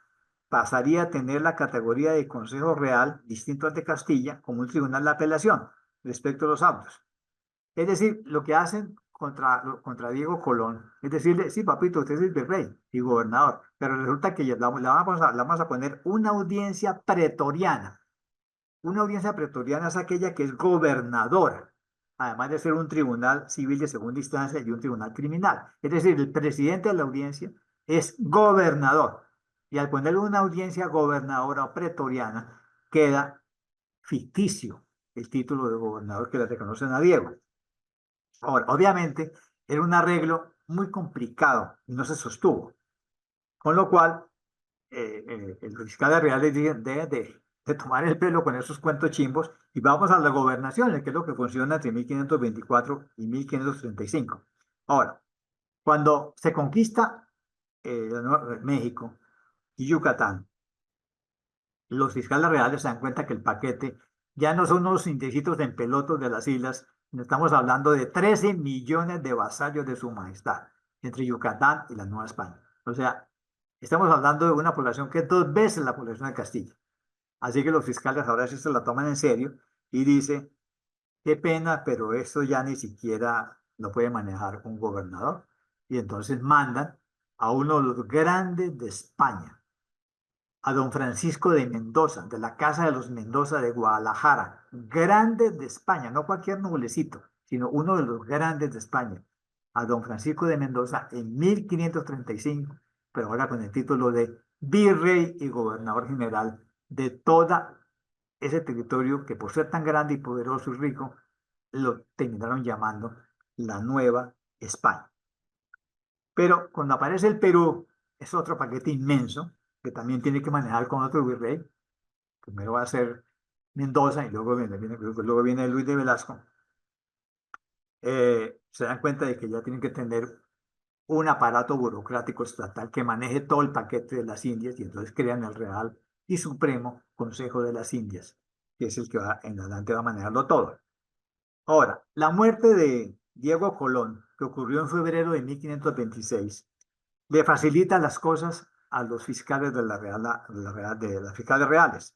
pasaría a tener la categoría de Consejo Real, distinto al de Castilla, como un tribunal de apelación respecto a los autos. Es decir, lo que hacen contra Diego Colón es decirle, sí, papito, usted es el virrey y gobernador, pero resulta que le vamos a poner una audiencia pretoriana. Una audiencia pretoriana es aquella que es gobernadora, además de ser un tribunal civil de segunda instancia y un tribunal criminal. Es decir, el presidente de la audiencia es gobernador. Y al ponerle una audiencia gobernadora o pretoriana, queda ficticio el título de gobernador que le reconocen a Diego. Ahora, obviamente, era un arreglo muy complicado y no se sostuvo. Con lo cual, el fiscal real debe de tomar el pelo con esos cuentos chimbos y vamos a la gobernación, que es lo que funciona entre 1524 y 1535. Ahora, cuando se conquista México y Yucatán, los fiscales reales se dan cuenta que el paquete ya no son unos indecitos en pelotos de las islas, sino estamos hablando de 13 millones de vasallos de su majestad entre Yucatán y la Nueva España. O sea, estamos hablando de una población que es 2 veces la población de Castilla. Así que los fiscales ahora sí se la toman en serio y dicen, qué pena, pero esto ya ni siquiera lo puede manejar un gobernador. Y entonces mandan a uno de los grandes de España, a don Francisco de Mendoza, de la Casa de los Mendoza de Guadalajara, grandes de España, no cualquier noblecito, sino uno de los grandes de España, a don Francisco de Mendoza en 1535, pero ahora con el título de virrey y gobernador general de toda ese territorio que por ser tan grande y poderoso y rico, lo terminaron llamando la Nueva España. Pero cuando aparece el Perú, es otro paquete inmenso que también tiene que manejar con otro virrey. Primero va a ser Mendoza y luego viene Luis de Velasco. Se dan cuenta de que ya tienen que tener un aparato burocrático estatal que maneje todo el paquete de las Indias y entonces crean el Real y Supremo Consejo de las Indias, que es el que en adelante va a manejarlo todo. Ahora, la muerte de Diego Colón, que ocurrió en febrero de 1526, le facilita las cosas a los fiscales de las fiscales reales.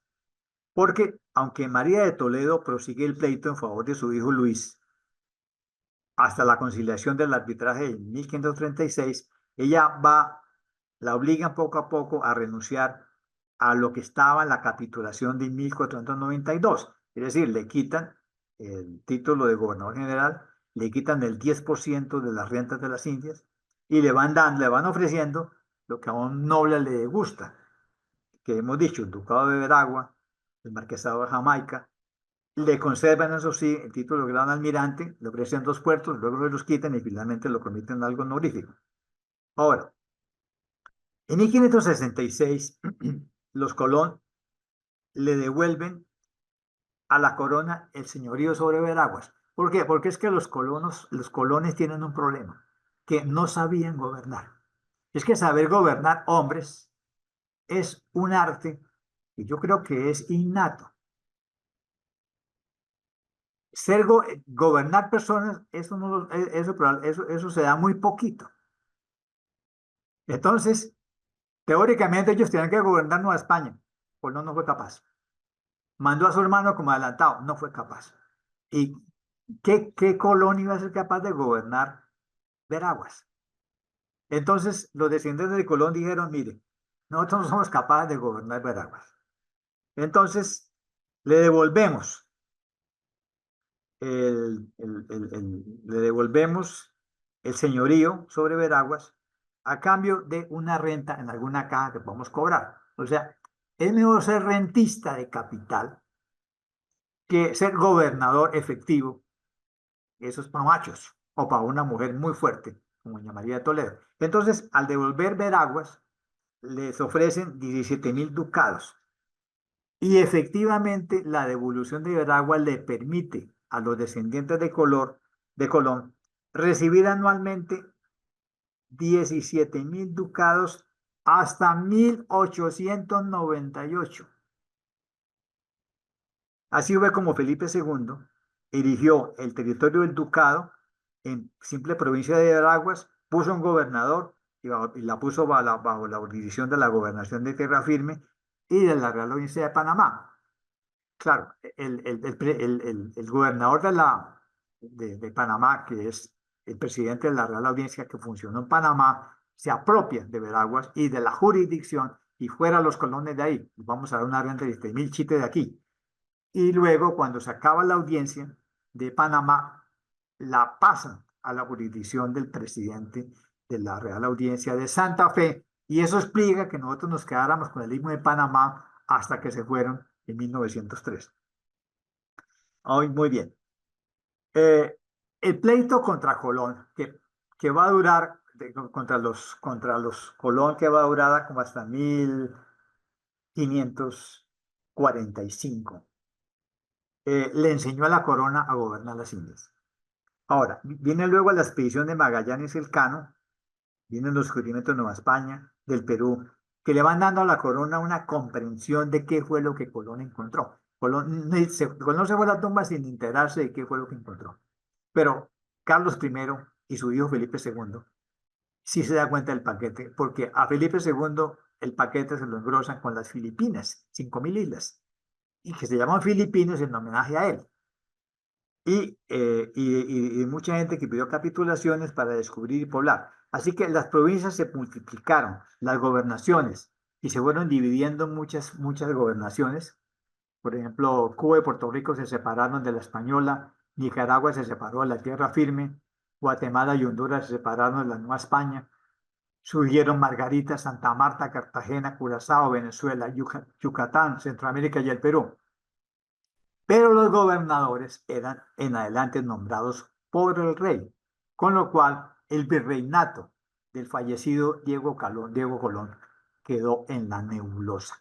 Porque aunque María de Toledo prosigue el pleito en favor de su hijo Luis, hasta la conciliación del arbitraje en 1536, la obligan poco a poco a renunciar a lo que estaba en la capitulación de 1492. Es decir, le quitan el título de gobernador general, le quitan el 10% de las rentas de las Indias y le van ofreciendo lo que a un noble le gusta, que hemos dicho, el ducado de Veragua, el marquesado de Jamaica. Le conservan, eso sí, el título de gran almirante, le ofrecen 2 puertos, luego se los quitan y finalmente lo convierten en algo honorífico. Ahora, en 1566, los Colón le devuelven a la corona el señorío sobre Veraguas. ¿Por qué? Porque es que los colones tienen un problema, que no sabían gobernar. Es que saber gobernar hombres es un arte que yo creo que es innato. Gobernar personas, eso, no, eso se da muy poquito. Entonces, teóricamente ellos tenían que gobernar Nueva España. Colón no fue capaz. Mandó a su hermano como adelantado, no fue capaz. ¿Y qué Colón iba a ser capaz de gobernar Veraguas? Entonces, los descendientes de Colón dijeron, mire, nosotros no somos capaces de gobernar Veraguas. Entonces, le devolvemos le devolvemos el señorío sobre Veraguas a cambio de una renta en alguna caja que podemos cobrar. O sea, es mejor ser rentista de capital que ser gobernador efectivo. Eso es para machos o para una mujer muy fuerte, como doña María de Toledo. Entonces, al devolver Veraguas, les ofrecen 17.000 ducados. Y efectivamente, la devolución de Veraguas le permite a los descendientes de Colón recibir anualmente 17.000 ducados hasta 1898. Así fue como Felipe II erigió el territorio del ducado en simple provincia de Veraguas, puso un gobernador y la puso bajo la jurisdicción de la gobernación de tierra firme y de la Real Audiencia de Panamá. Claro, el gobernador de Panamá, que es el presidente de la Real Audiencia que funcionó en Panamá, se apropia de Veraguas y de la jurisdicción y fuera los colones de ahí. Vamos a dar una renta de 7.000 chites de aquí. Y luego, cuando se acaba la audiencia de Panamá, la pasan a la jurisdicción del presidente de la Real Audiencia de Santa Fe. Y eso explica que nosotros nos quedáramos con el Istmo de Panamá hasta que se fueron en 1903. Hoy, muy bien. El pleito contra Colón, que va a durar, contra los Colón, que va a durar como hasta 1545, le enseñó a la corona a gobernar las Indias. Ahora, viene luego la expedición de Magallanes Elcano, vienen los descubrimientos de Nueva España, del Perú, que le van dando a la corona una comprensión de qué fue lo que Colón encontró. Colón se fue a la tumba sin enterarse de qué fue lo que encontró. Pero Carlos I y su hijo Felipe II sí se da cuenta del paquete, porque a Felipe II el paquete se lo engrosan con las Filipinas, 5.000 islas, y que se llaman Filipinos en homenaje a él. Y mucha gente que pidió capitulaciones para descubrir y poblar. Así que las provincias se multiplicaron, las gobernaciones, y se fueron dividiendo en muchas gobernaciones. Por ejemplo, Cuba y Puerto Rico se separaron de la española, Nicaragua se separó de la tierra firme, Guatemala y Honduras se separaron de la Nueva España, surgieron Margarita, Santa Marta, Cartagena, Curazao, Venezuela, Yucatán, Centroamérica y el Perú. Pero los gobernadores eran en adelante nombrados por el rey, con lo cual el virreinato del fallecido Diego Colón quedó en la nebulosa.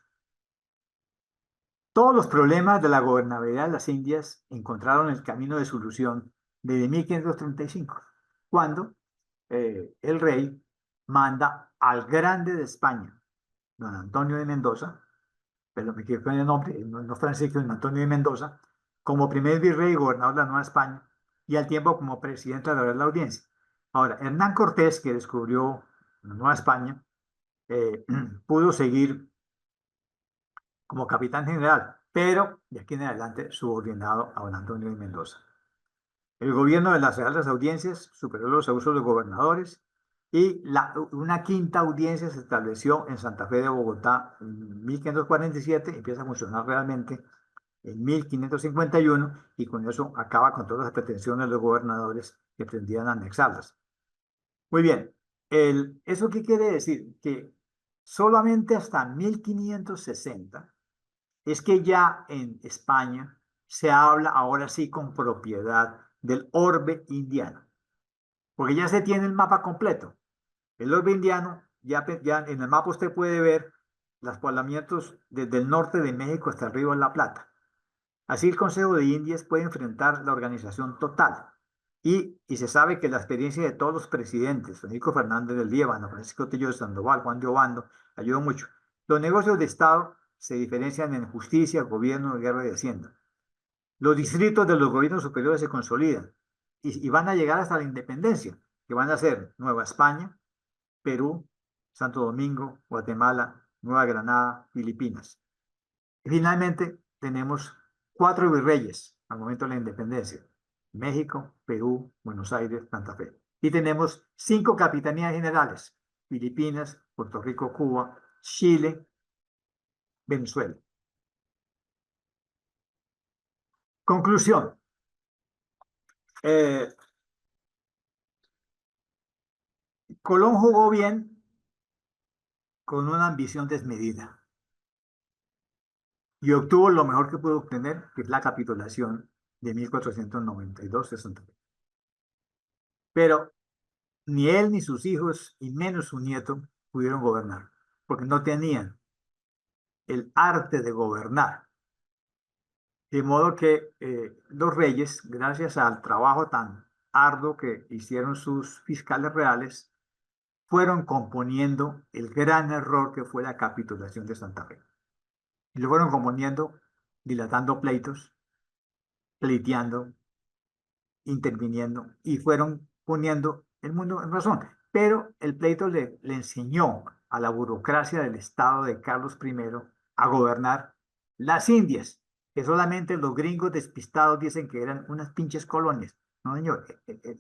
Todos los problemas de la gobernabilidad de las Indias encontraron el camino de solución desde 1535, cuando el rey manda al grande de España, don Antonio de Mendoza, pero me equivoco en el nombre, no Francisco, sino Antonio de Mendoza, como primer virrey y gobernador de la Nueva España, y al tiempo como presidente de la Real Audiencia. Ahora, Hernán Cortés, que descubrió la Nueva España, pudo seguir como capitán general, pero de aquí en adelante subordinado a don Antonio de Mendoza. El gobierno de las Reales Audiencias superó los abusos de los gobernadores y una quinta audiencia se estableció en Santa Fe de Bogotá en 1547, empieza a funcionar realmente en 1551 y con eso acaba con todas las pretensiones de los gobernadores que pretendían anexarlas. Muy bien, ¿eso qué quiere decir? Que solamente hasta 1560 es que ya en España se habla ahora sí con propiedad del orbe indiano, porque ya se tiene el mapa completo. El orbe indiano, ya en el mapa usted puede ver los poblamientos desde el norte de México hasta el río de la Plata. Así el Consejo de Indias puede enfrentar la organización total. Y se sabe que la experiencia de todos los presidentes, Federico Fernández del Líbano, Francisco Tillo de Sandoval, Juan de Obando, ayudó mucho. Los negocios de Estado se diferencian en justicia, gobierno, guerra y hacienda. Los distritos de los gobiernos superiores se consolidan y van a llegar hasta la independencia, que van a ser Nueva España, Perú, Santo Domingo, Guatemala, Nueva Granada, Filipinas. Y finalmente tenemos 4 virreyes al momento de la independencia: México, Perú, Buenos Aires, Santa Fe. Y tenemos 5 capitanías generales: Filipinas, Puerto Rico, Cuba, Chile, Venezuela. Conclusión. Eh, Colón jugó bien con una ambición desmedida y obtuvo lo mejor que pudo obtener, que es la capitulación de 1492 de Santa Fe. Pero ni él, ni sus hijos, y menos su nieto, pudieron gobernar, porque no tenían el arte de gobernar. De modo que los reyes, gracias al trabajo tan arduo que hicieron sus fiscales reales, fueron componiendo el gran error que fue la capitulación de Santa Fe. Y lo fueron componiendo dilatando pleitos, pleiteando, interviniendo y fueron poniendo el mundo en razón. Pero el pleito le enseñó a la burocracia del Estado de Carlos I a gobernar las Indias, que solamente los gringos despistados dicen que eran unas pinches colonias. No, señor,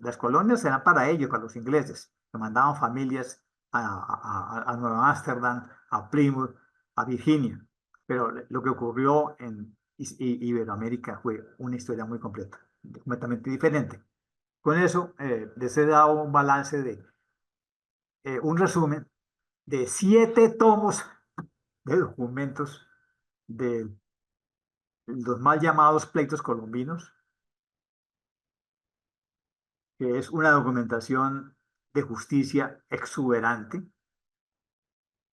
las colonias eran para ellos, para los ingleses, que mandaban familias a Nueva Ámsterdam, a Plymouth, a Virginia. Pero lo que ocurrió en Iberoamérica fue una historia muy completa, completamente diferente. Con eso les he dado un balance de un resumen de 7 tomos de documentos de los mal llamados pleitos colombinos, que es una documentación de justicia exuberante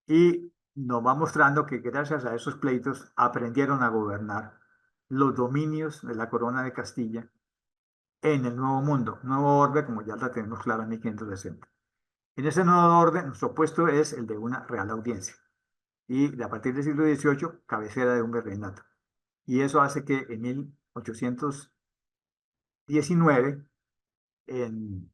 y nos va mostrando que gracias a esos pleitos aprendieron a gobernar los dominios de la corona de Castilla en el Nuevo Mundo, nuevo orden, como ya la tenemos clara en 1560. En ese nuevo orden, nuestro puesto es el de una real audiencia y a partir del siglo XVIII, cabecera de un virreinato. Y eso hace que en 1819, en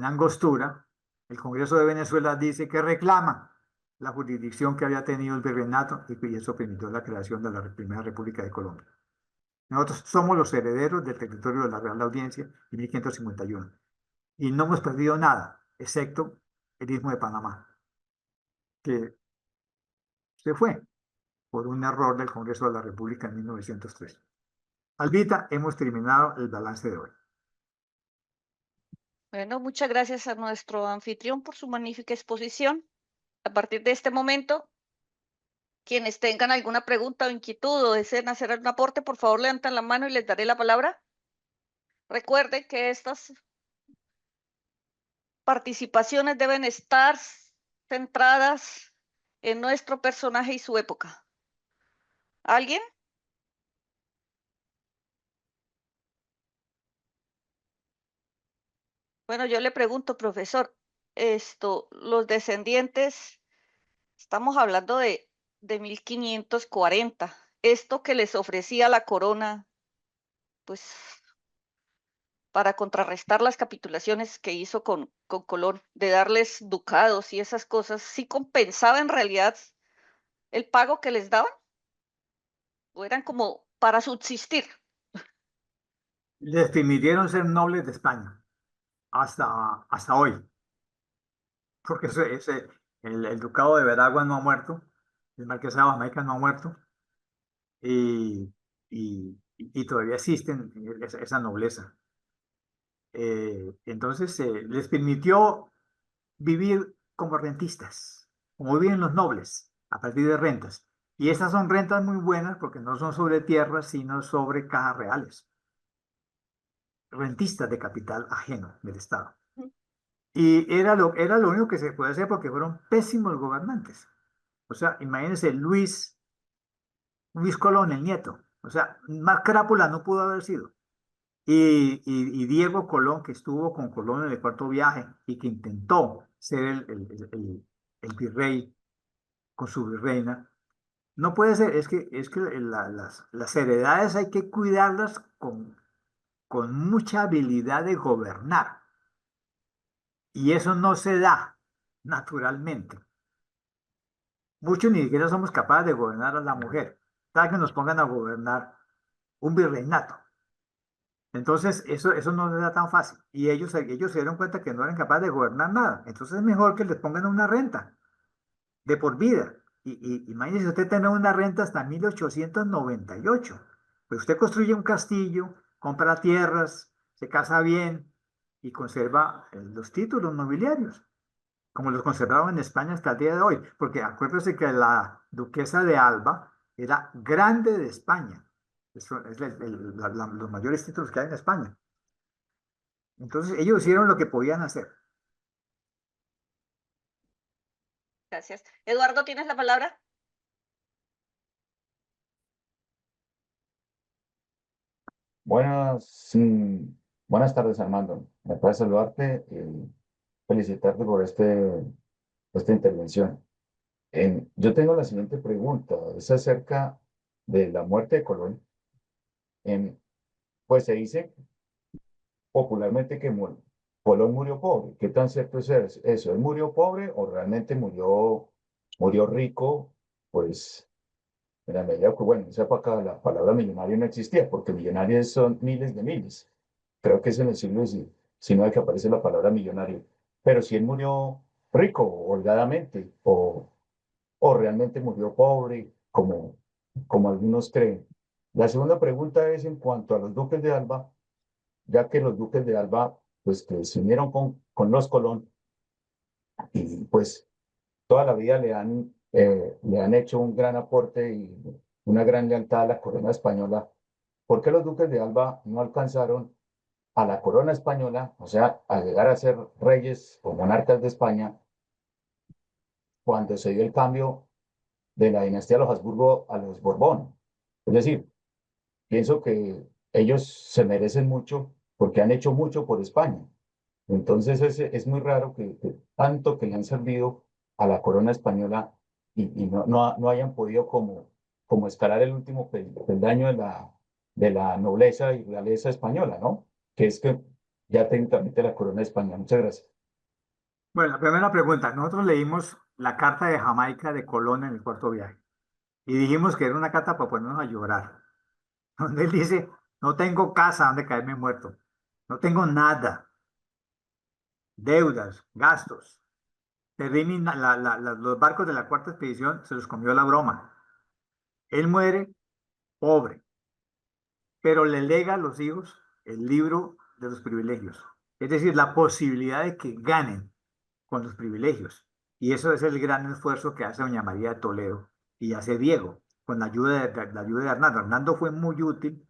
Angostura, el Congreso de Venezuela dice que reclama la jurisdicción que había tenido el virreinato y eso permitió la creación de la Primera República de Colombia. Nosotros somos los herederos del territorio de la Real Audiencia en 1551 y no hemos perdido nada, excepto el Istmo de Panamá, que se fue por un error del Congreso de la República en 1903. Albita, hemos terminado el balance de hoy. Bueno, muchas gracias a nuestro anfitrión por su magnífica exposición. A partir de este momento, quienes tengan alguna pregunta o inquietud o deseen hacer algún aporte, por favor levantan la mano y les daré la palabra. Recuerde que estas participaciones deben estar centradas en nuestro personaje y su época. ¿Alguien? Bueno, yo le pregunto, profesor, los descendientes, estamos hablando de 1540. Esto que les ofrecía la corona, pues para contrarrestar las capitulaciones que hizo con Colón, de darles ducados y esas cosas, ¿sí compensaba en realidad el pago que les daban? ¿O eran como para subsistir? Les permitieron ser nobles de España hasta hoy, porque el ducado de Veragua no ha muerto, el marquesado de Jamaica no ha muerto, y, y todavía existen esa nobleza. Entonces, les permitió vivir como rentistas, como viven los nobles, a partir de rentas. Y estas son rentas muy buenas porque no son sobre tierras, sino sobre cajas reales, rentistas de capital ajeno del Estado. Y era lo único que se puede hacer porque fueron pésimos gobernantes. O sea, imagínense Luis Colón, el nieto. O sea, más crápula no pudo haber sido. Y Diego Colón, que estuvo con Colón en el cuarto viaje y que intentó ser el virrey con su virreina, no puede ser, es que las heredades hay que cuidarlas con mucha habilidad de gobernar. Y eso no se da naturalmente. Muchos ni siquiera somos capaces de gobernar a la mujer. Para que nos pongan a gobernar un virreinato. Entonces, eso no se da tan fácil. Y ellos se dieron cuenta que no eran capaces de gobernar nada. Entonces, es mejor que les pongan una renta de por vida. Y imagínese usted tener una renta hasta 1898. Pues usted construye un castillo, compra tierras, se casa bien y conserva los títulos nobiliarios, como los conservaron en España hasta el día de hoy. Porque acuérdese que la duquesa de Alba era grande de España. Eso es los mayores títulos que hay en España. Entonces ellos hicieron lo que podían hacer. Gracias. Eduardo, ¿tienes la palabra? Buenas, buenas tardes, Armando. Me puedes saludarte y felicitarte por esta intervención. Yo tengo la siguiente pregunta, es acerca de la muerte de Colón. Em, pues se dice popularmente que Colón murió pobre. ¿Qué tan cierto es eso? ¿Él murió pobre o realmente murió rico? Pues en la medida que, bueno, en esa época la palabra millonario no existía, porque millonarios son miles de miles. Creo que es en el siglo XIX que aparece la palabra millonario. Pero si él murió rico, holgadamente, o realmente murió pobre, como algunos creen. La segunda pregunta es en cuanto a los duques de Alba, ya que los duques de Alba, pues que se unieron con los Colón y pues toda la vida le han hecho un gran aporte y una gran lealtad a la corona española. ¿Por qué los duques de Alba no alcanzaron a la corona española, o sea, a llegar a ser reyes o monarcas de España, cuando se dio el cambio de la dinastía de los Habsburgo a los Borbón? Es decir, pienso que ellos se merecen mucho porque han hecho mucho por España. Entonces es muy raro que tanto que le han servido a la corona española y no hayan podido como escalar el último peldaño de la nobleza y realeza española, ¿no? Que es que ya técnicamente la corona de España. Muchas gracias. Bueno, la primera pregunta. Nosotros leímos la carta de Jamaica de Colón en el cuarto viaje y dijimos que era una carta para ponernos a llorar, donde él dice, no tengo casa donde caerme muerto, no tengo nada, deudas, gastos. Perdí los barcos de la cuarta expedición, se los comió la broma. Él muere pobre, pero le lega a los hijos el libro de los privilegios, es decir, la posibilidad de que ganen con los privilegios. Y eso es el gran esfuerzo que hace doña María de Toledo y hace Diego, con la ayuda de Hernando. Hernando fue muy útil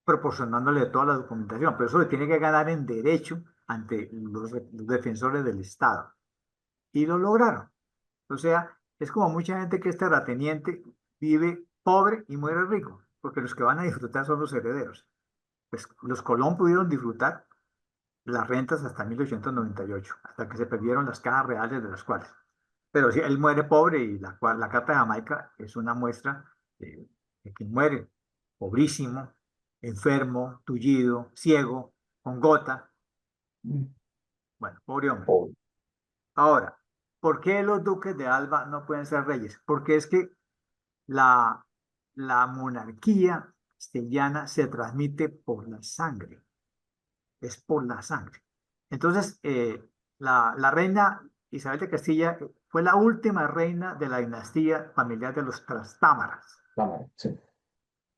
proporcionándole toda la documentación, pero eso le tiene que ganar en derecho ante los defensores del Estado. Y lo lograron. O sea, es como mucha gente que es terrateniente, vive pobre y muere rico, porque los que van a disfrutar son los herederos. Pues los Colón pudieron disfrutar las rentas hasta 1898, hasta que se perdieron las cajas reales de las cuales. Pero sí, él muere pobre y la carta de Jamaica es una muestra de que muere pobrísimo, enfermo, tullido, ciego, con Gotha. Mm. Bueno, pobre hombre. Pobre. Ahora, ¿por qué los duques de Alba no pueden ser reyes? Porque es que la, la monarquía castellana se transmite por la sangre, es por la sangre. Entonces, la reina Isabel de Castilla fue la última reina de la dinastía familiar de los Trastámaras. Cámara, sí.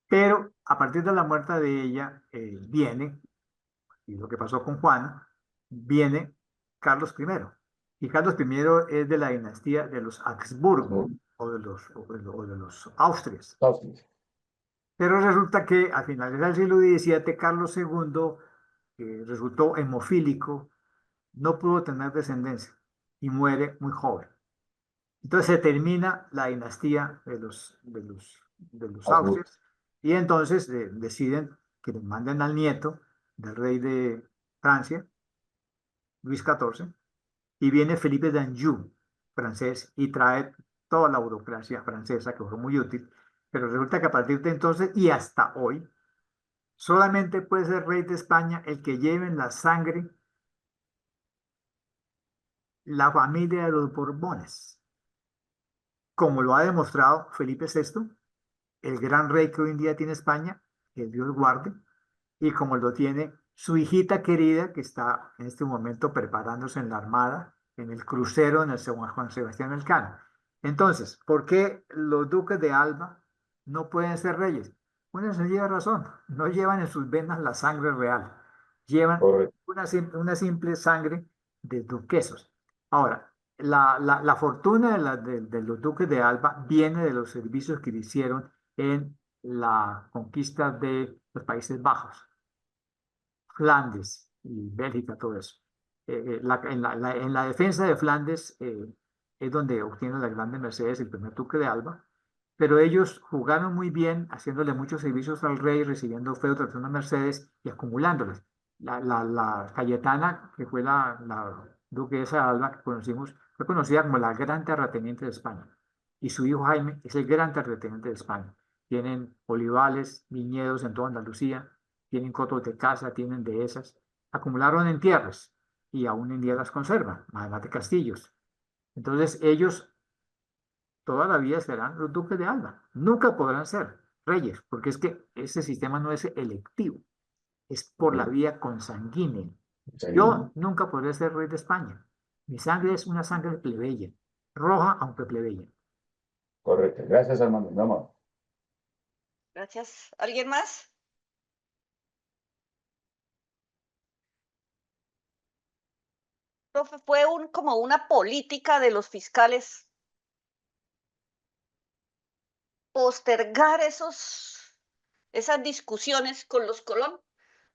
Pero a partir de la muerte de ella viene, y lo que pasó con Juana, viene Carlos I. Y Carlos I es de la dinastía de los Habsburgo Muy- o de los Austrias. Austrias. Pero resulta que a finales del siglo XVII, Carlos II, que resultó hemofílico, no pudo tener descendencia y muere muy joven. Entonces se termina la dinastía de los Habsburgo. Austrias y entonces deciden que le manden al nieto del rey de Francia, Luis XIV, y viene Felipe d'Anjou, francés, y trae toda la burocracia francesa, que fue muy útil, pero resulta que a partir de entonces y hasta hoy, solamente puede ser rey de España el que lleve en la sangre la familia de los Borbones, como lo ha demostrado Felipe VI, el gran rey que hoy en día tiene España, que Dios guarde, y como lo tiene su hijita querida, que está en este momento preparándose en la Armada, en el crucero en el Juan Sebastián Elcano. Entonces, ¿por qué los duques de Alba no pueden ser reyes? Una sencilla razón, no llevan en sus venas la sangre real, llevan Correcto. una simple sangre de duquesos. Ahora, la fortuna de los duques de Alba viene de los servicios que le hicieron en la conquista de los Países Bajos. Flandes y Bélgica, todo eso. En la defensa de Flandes es donde obtiene la grande Mercedes, el primer duque de Alba, pero ellos jugaron muy bien, haciéndole muchos servicios al rey, recibiendo feudos de una Mercedes y acumulándoles. La Cayetana, que fue la duquesa de Alba que conocimos, fue conocida como la gran terrateniente de España. Y su hijo Jaime es el gran terrateniente de España. Tienen olivales, viñedos en toda Andalucía, tienen cotos de caza, tienen dehesas, acumularon en tierras y aún en día las conservan, además de castillos. Entonces ellos toda la vida serán los duques de Alba, nunca podrán ser reyes, porque es que ese sistema no es electivo, es por la vía consanguínea. Sí. Yo nunca podré ser rey de España, mi sangre es una sangre plebeya, roja aunque plebeya. Correcto. Gracias, Armando. Mi amor. Gracias. ¿Alguien más? Profe, fue como una política de los fiscales postergar esas discusiones con los Colón,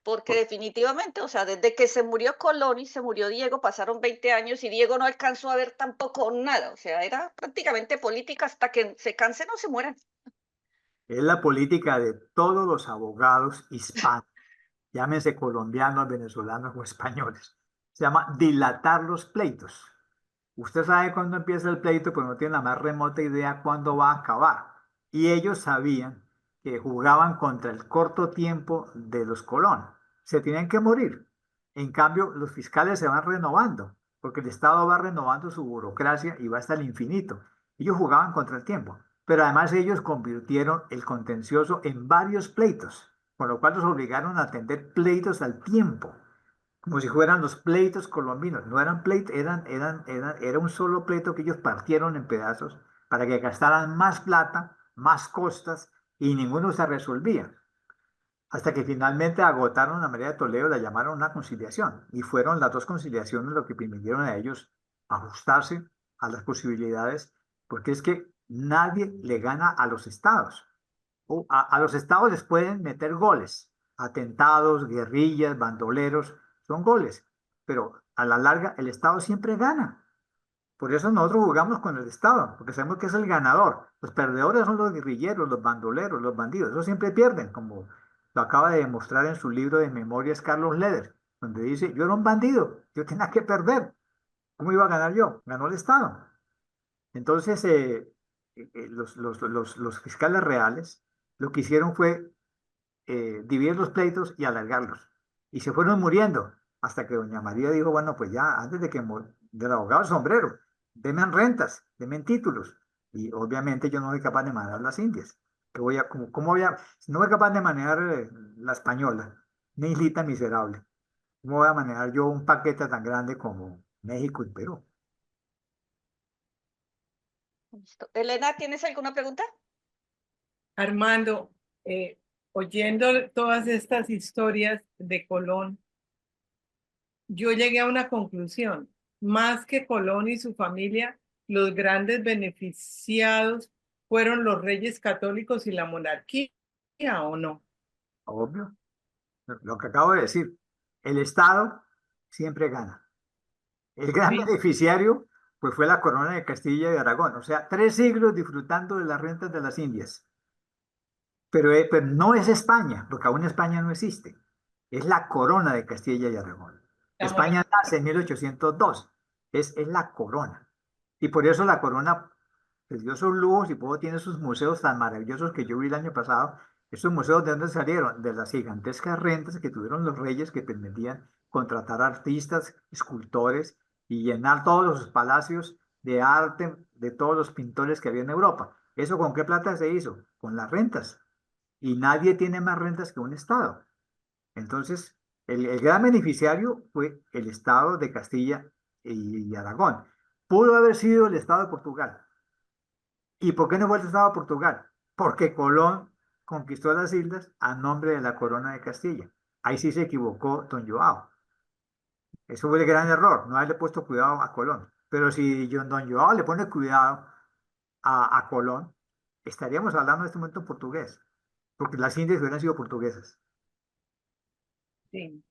porque definitivamente, o sea, desde que se murió Colón y se murió Diego, pasaron 20 años y Diego no alcanzó a ver tampoco nada, o sea, era prácticamente política hasta que se cansen o se mueran. Es la política de todos los abogados hispanos, llámense colombianos, venezolanos o españoles. Se llama dilatar los pleitos. Usted sabe cuándo empieza el pleito, pero no tiene la más remota idea cuándo va a acabar. Y ellos sabían que jugaban contra el corto tiempo de los Colón. Se tenían que morir. En cambio, los fiscales se van renovando, porque el Estado va renovando su burocracia y va hasta el infinito. Ellos jugaban contra el tiempo, pero además ellos convirtieron el contencioso en varios pleitos, con lo cual los obligaron a atender pleitos al tiempo como si fueran los pleitos colombinos. No eran pleitos, era un solo pleito que ellos partieron en pedazos para que gastaran más plata, más costas y ninguno se resolvía. Hasta que finalmente agotaron a María de Toledo, la llamaron una conciliación. Y fueron las dos conciliaciones lo que permitieron a ellos ajustarse a las posibilidades, porque es que nadie le gana a los estados. A los estados les pueden meter goles, atentados, guerrillas, bandoleros, son goles, pero a la larga el estado siempre gana. Por eso nosotros jugamos con el estado, porque sabemos que es el ganador. Los perdedores son los guerrilleros, los bandoleros, los bandidos, esos siempre pierden, como lo acaba de demostrar en su libro de memorias Carlos Leder, donde dice, yo era un bandido, yo tenía que perder. ¿Cómo iba a ganar yo? Ganó el estado. Entonces, los fiscales reales lo que hicieron fue dividir los pleitos y alargarlos. y se fueron muriendo, hasta que doña María dijo, bueno, pues ya, antes de que del abogado al sombrero, denme rentas, denme títulos, y obviamente yo no soy capaz de manejar las Indias. Que voy a, cómo voy a, si no soy capaz de manejar la española, una islita miserable, ¿cómo voy a manejar yo un paquete tan grande como México y Perú? Listo. Elena, ¿tienes alguna pregunta? Armando, oyendo todas estas historias de Colón, yo llegué a una conclusión. Más que Colón y su familia, los grandes beneficiados fueron los reyes católicos y la monarquía, ¿o no? Obvio, lo que acabo de decir, el Estado siempre gana. El gran Sí. beneficiario pues fue la corona de Castilla y de Aragón, o sea, 3 siglos disfrutando de las rentas de las Indias. Pero no es España, porque aún España no existe. Es la corona de Castilla y Aragón. La España monarquía. nace en 1802. Es la corona. Y por eso la corona les dio sus lujos y luego tiene sus museos tan maravillosos que yo vi el año pasado. Esos museos, ¿de dónde salieron? De las gigantescas rentas que tuvieron los reyes que permitían contratar artistas, escultores y llenar todos los palacios de arte de todos los pintores que había en Europa. ¿Eso con qué plata se hizo? Con las rentas. Y nadie tiene más rentas que un Estado. Entonces, el gran beneficiario fue el Estado de Castilla y Aragón. Pudo haber sido el Estado de Portugal. ¿Y por qué no fue el Estado de Portugal? Porque Colón conquistó las islas a nombre de la corona de Castilla. Ahí sí se equivocó don Joao. Eso fue el gran error, no haberle puesto cuidado a Colón. Pero si don Joao le pone cuidado a Colón, estaríamos hablando en este momento en portugués, porque las Indias hubieran sido portuguesas. Sí.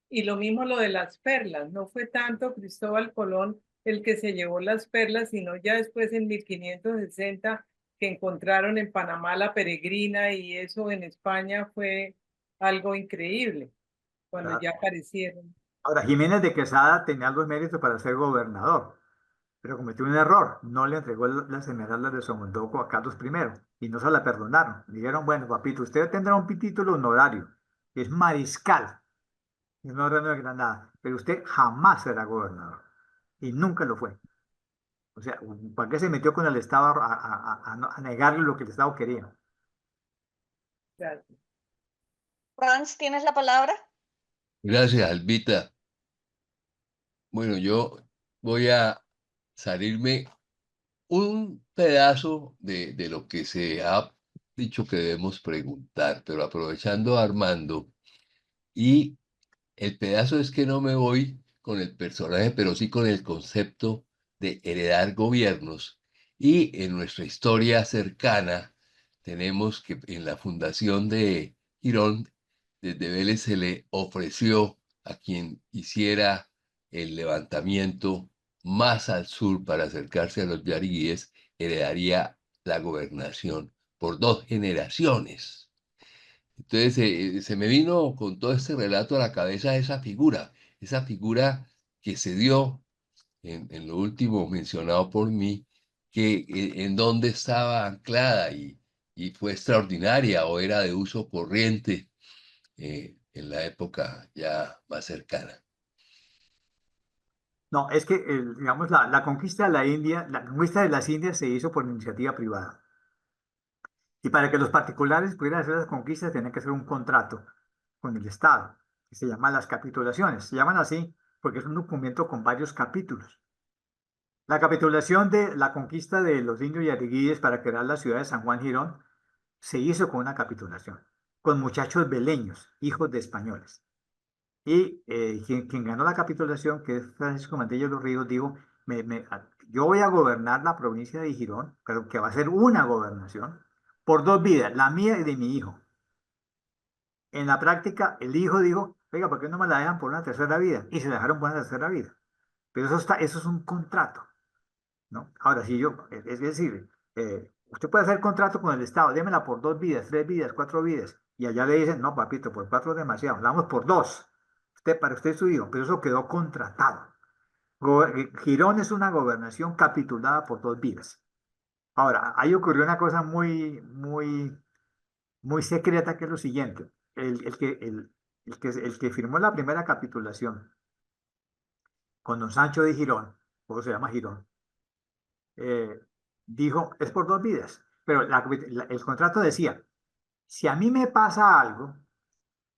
Y lo mismo lo de las perlas, no fue tanto Cristóbal Colón el que se llevó las perlas, sino ya después en 1560 que encontraron en Panamá la peregrina y eso en España fue algo increíble cuando Claro. ya aparecieron. Ahora, Jiménez de Quesada tenía algo de mérito para ser gobernador, pero cometió un error. No le entregó las esmeraldas de Somondoco a Carlos I y no se la perdonaron. Dijeron, bueno, papito, usted tendrá un título honorario, que es mariscal, y no reino de Granada, pero usted jamás será gobernador. Y nunca lo fue. O sea, ¿para qué se metió con el Estado a negarle lo que el Estado quería? Gracias. Franz, ¿tienes la palabra? Gracias, Albita. Bueno, yo voy a salirme un pedazo de lo que se ha dicho que debemos preguntar, pero aprovechando a Armando, y el pedazo es que no me voy con el personaje, pero sí con el concepto de heredar gobiernos. Y en nuestra historia cercana tenemos que en la fundación de Girón, desde Vélez se le ofreció a quien hiciera el levantamiento más al sur para acercarse a los yariguíes, heredaría la gobernación por 2 generaciones. Entonces se me vino con todo este relato a la cabeza esa figura que se dio en lo último mencionado por mí, que en dónde estaba anclada y fue extraordinaria o era de uso corriente en la época ya más cercana. No, es que, digamos, la conquista de la India, la conquista de las Indias se hizo por iniciativa privada. Y para que los particulares pudieran hacer las conquistas, tenían que hacer un contrato con el Estado, que se llaman las capitulaciones. Se llaman así porque es un documento con varios capítulos. La capitulación de la conquista de los indios yariguíes para crear la ciudad de San Juan Girón se hizo con una capitulación, con muchachos beleños, hijos de españoles. Y quien ganó la capitulación, que es Francisco Mantilla de los Ríos, dijo, yo voy a gobernar la provincia de Girón, pero que va a ser una gobernación, por 2 vidas, la mía y de mi hijo. En la práctica, el hijo dijo, oiga, ¿por qué no me la dejan por una tercera vida? Y se dejaron por una tercera vida. Pero eso es un contrato, ¿no? Ahora, si yo, es decir, usted puede hacer contrato con el Estado, démela por 2 vidas, 3 vidas, 4 vidas, y allá le dicen, no, papito, por 4 es demasiado, vamos por 2. Para usted es su hijo, pero eso quedó contratado. Girón es una gobernación capitulada por 2 vidas. Ahora, ahí ocurrió una cosa muy, muy, muy secreta que es lo siguiente. el que firmó la primera capitulación con don Sancho de Girón, o se llama Girón, dijo, es por 2 vidas, pero el contrato decía, si a mí me pasa algo,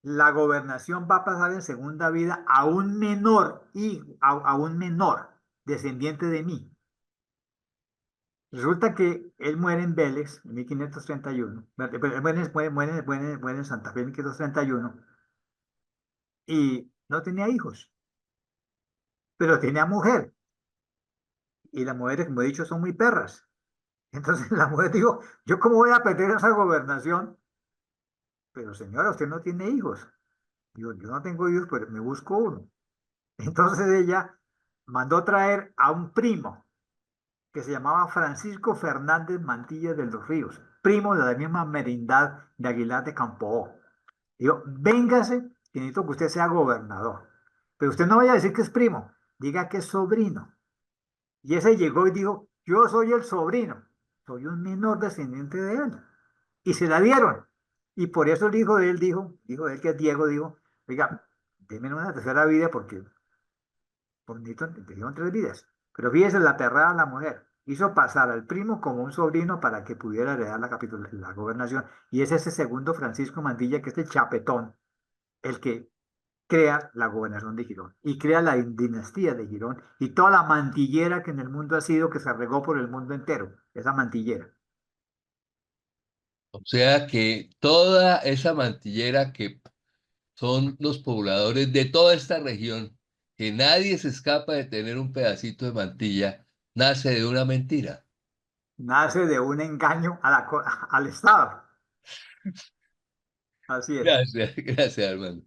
la gobernación va a pasar en segunda vida a un menor y a un menor descendiente de mí. Resulta que él muere en Vélez en 1531, él muere en Santa Fe en 1531 y no tenía hijos, pero tenía mujer y las mujeres, como he dicho, son muy perras. Entonces la mujer dijo, ¿yo cómo voy a perder esa gobernación? Pero señora, usted no tiene hijos. Digo, yo no tengo hijos, pero me busco uno. Entonces ella mandó traer a un primo que se llamaba Francisco Fernández Mantilla de los Ríos, primo de la misma merindad de Aguilar de Campoó. Digo, véngase, que necesito que usted sea gobernador. Pero usted no vaya a decir que es primo, diga que es sobrino. Y ese llegó y dijo, yo soy el sobrino, soy un menor descendiente de él. Y se la dieron. Y por eso el hijo de él dijo, hijo de él que es Diego, dijo, oiga, denme una tercera vida porque por dieron 3 vidas. Pero fíjese la perrada la mujer. Hizo pasar al primo como un sobrino para que pudiera heredar la gobernación. Y es ese segundo Francisco Mandilla, que es el chapetón, el que crea la gobernación de Girón y crea la dinastía de Girón y toda la mantillera que en el mundo ha sido, que se regó por el mundo entero, esa mantillera. O sea que toda esa mantillera que son los pobladores de toda esta región, que nadie se escapa de tener un pedacito de mantilla, nace de una mentira. Nace de un engaño al Estado. Así es. Gracias, gracias, hermano.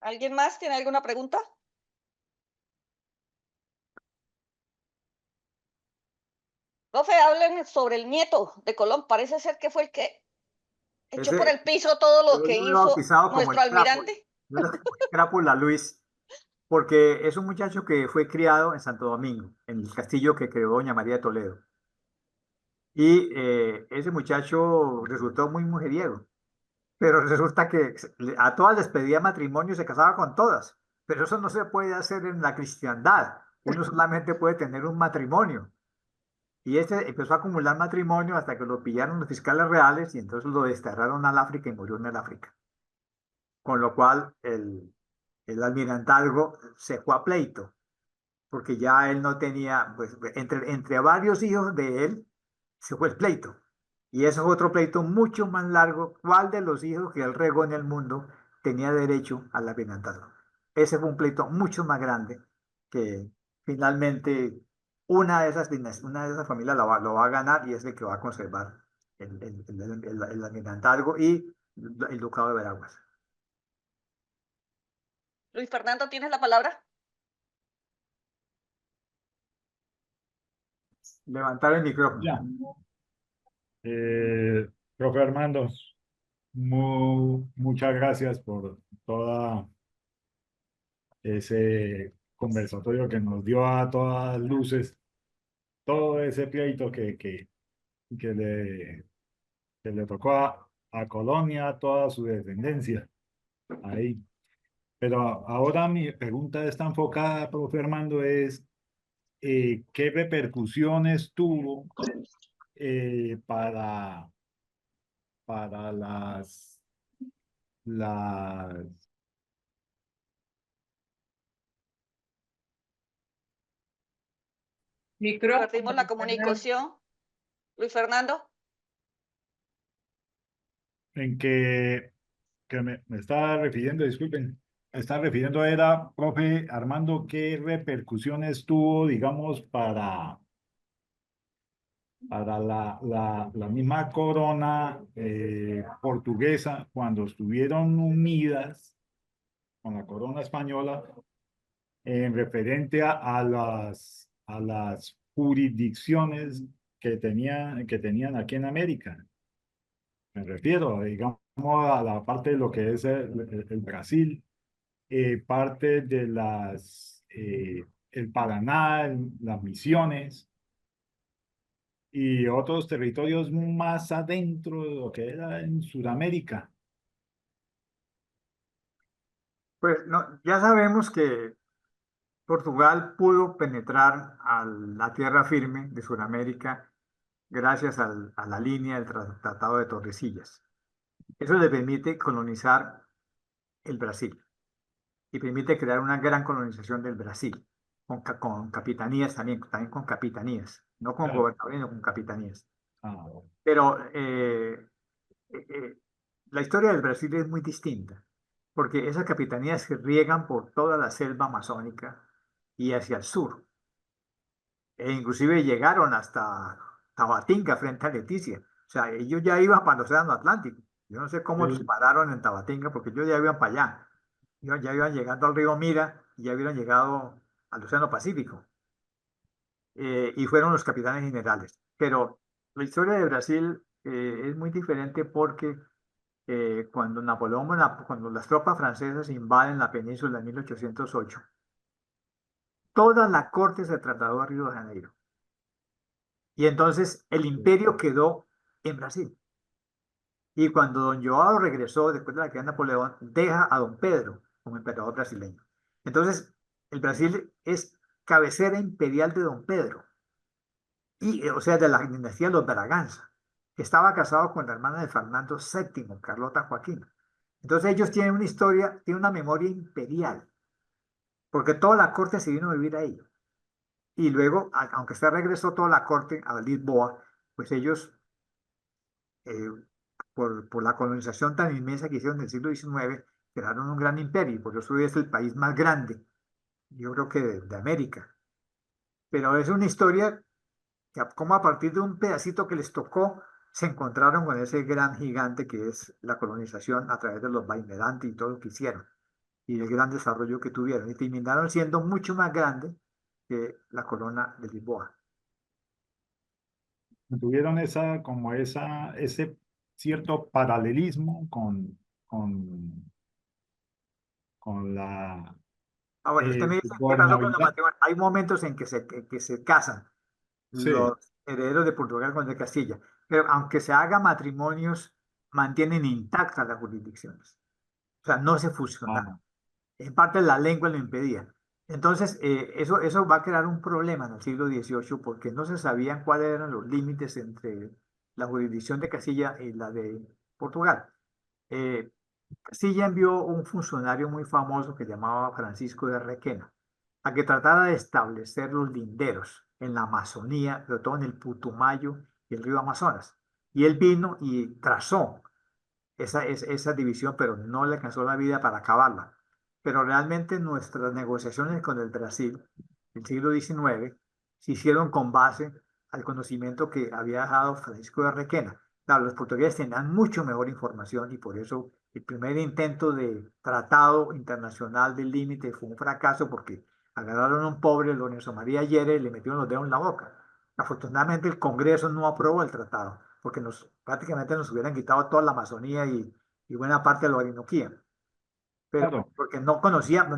¿Alguien más tiene alguna pregunta? Profe, hablen sobre el nieto de Colón. Parece ser que fue el que echó por Ese, el piso todo yo lo que lo he hizo bautizado como nuestro el crápula. almirante. Yo lo como el crápula Luis, porque es un muchacho que fue criado en Santo Domingo, en el castillo que creó doña María de Toledo. Y ese muchacho resultó muy mujeriego, pero resulta que a todas les pedía matrimonio y se casaba con todas. Pero eso no se puede hacer en la cristiandad. Uno solamente puede tener un matrimonio. Y este empezó a acumular matrimonio hasta que lo pillaron los fiscales reales y entonces lo desterraron al África y murió en el África. Con lo cual el almirantazgo se fue a pleito, porque ya él no tenía, pues entre varios hijos de él, se fue el pleito. Y eso es otro pleito mucho más largo. ¿Cuál de los hijos que él regó en el mundo tenía derecho al almirantazgo? Ese fue un pleito mucho más grande que finalmente una de esas familias lo va a ganar y es el que va a conservar el almirantazgo y el ducado de Veraguas. Luis Fernando, ¿tienes la palabra? Levantar el micrófono. Ya. Profe Armando, muchas gracias por toda ese conversatorio que nos dio a todas luces, todo ese pleito que le tocó a Colonia, toda su descendencia ahí. Pero ahora mi pregunta está enfocada, profe Armando, es ¿qué repercusiones tuvo para las Micrófono. Perdimos la comunicación. Luis Fernando. en que me estaba refiriendo, disculpen, me estaba refiriendo era, profe Armando, qué repercusiones tuvo, digamos, para la misma corona portuguesa cuando estuvieron unidas con la corona española en referente a las jurisdicciones que tenían aquí en América. Me refiero, digamos, a la parte de lo que es el Brasil, parte de el Paraná, las Misiones y otros territorios más adentro de lo que era en Sudamérica. Pues no, ya sabemos que Portugal pudo penetrar a la tierra firme de Sudamérica gracias a la línea del Tratado de Tordesillas. Eso le permite colonizar el Brasil y permite crear una gran colonización del Brasil, con capitanías también con capitanías, no con Claro. gobernadores, sino con capitanías. Ah, bueno. Pero la historia del Brasil es muy distinta, porque esas capitanías se riegan por toda la selva amazónica y hacia el sur, e inclusive llegaron hasta Tabatinga frente a Leticia. O sea, ellos ya iban para el Océano Atlántico. Yo no sé cómo se Sí. pararon en Tabatinga, porque ellos ya iban para allá. Ellos ya iban llegando al río Mira y ya habían llegado al Océano Pacífico. Y fueron los capitanes generales. Pero la historia de Brasil es muy diferente porque cuando cuando las tropas francesas invaden la península en 1808, toda la corte se trasladó a Río de Janeiro. Y entonces el imperio quedó en Brasil. Y cuando don Joao regresó después de la caída de Napoleón, deja a don Pedro como emperador brasileño. Entonces, el Brasil es cabecera imperial de don Pedro, y, o sea, de la dinastía de los Braganza, que estaba casado con la hermana de Fernando VII, Carlota Joaquín. Entonces ellos tienen una historia, tienen una memoria imperial, porque toda la corte se vino a vivir ahí. Y luego, aunque se regresó toda la corte a Lisboa, pues ellos eh, por la colonización tan inmensa que hicieron en el siglo XIX, crearon un gran imperio y por eso es el país más grande, yo creo que de América. Pero es una historia que como a partir de un pedacito que les tocó, se encontraron con ese gran gigante que es la colonización a través de los Baimerantes y todo lo que hicieron y el gran desarrollo que tuvieron y terminaron siendo mucho más grandes que la corona de Lisboa. Tuvieron ese cierto paralelismo con la Ah, bueno, usted me dice, ¿qué pasó con los gobernabilidad. matrimonios? Hay momentos en que se casan Sí. los herederos de Portugal con de Castilla, pero aunque se hagan matrimonios, mantienen intactas las jurisdicciones. O sea, no se fusionaron. Ah, En parte la lengua lo impedía. Entonces, eso va a crear un problema en el siglo XVIII porque no se sabían cuáles eran los límites entre la jurisdicción de Castilla y la de Portugal. Eh, Castilla envió un funcionario muy famoso que llamaba Francisco de Requena a que tratara de establecer los linderos en la Amazonía, sobre todo en el Putumayo y el río Amazonas. Y él vino y trazó esa división, pero no le alcanzó la vida para acabarla. Pero realmente nuestras negociaciones con el Brasil del siglo XIX se hicieron con base al conocimiento que había dejado Francisco de Requena. Claro, los portugueses tenían mucho mejor información y por eso el primer intento de tratado internacional del límite fue un fracaso porque agarraron a un pobre Lorenzo María Yere y le metieron los dedos en la boca. Afortunadamente el Congreso no aprobó el tratado porque prácticamente nos hubieran quitado toda la Amazonía y buena parte de la Orinoquía. Pero claro. porque no conocía,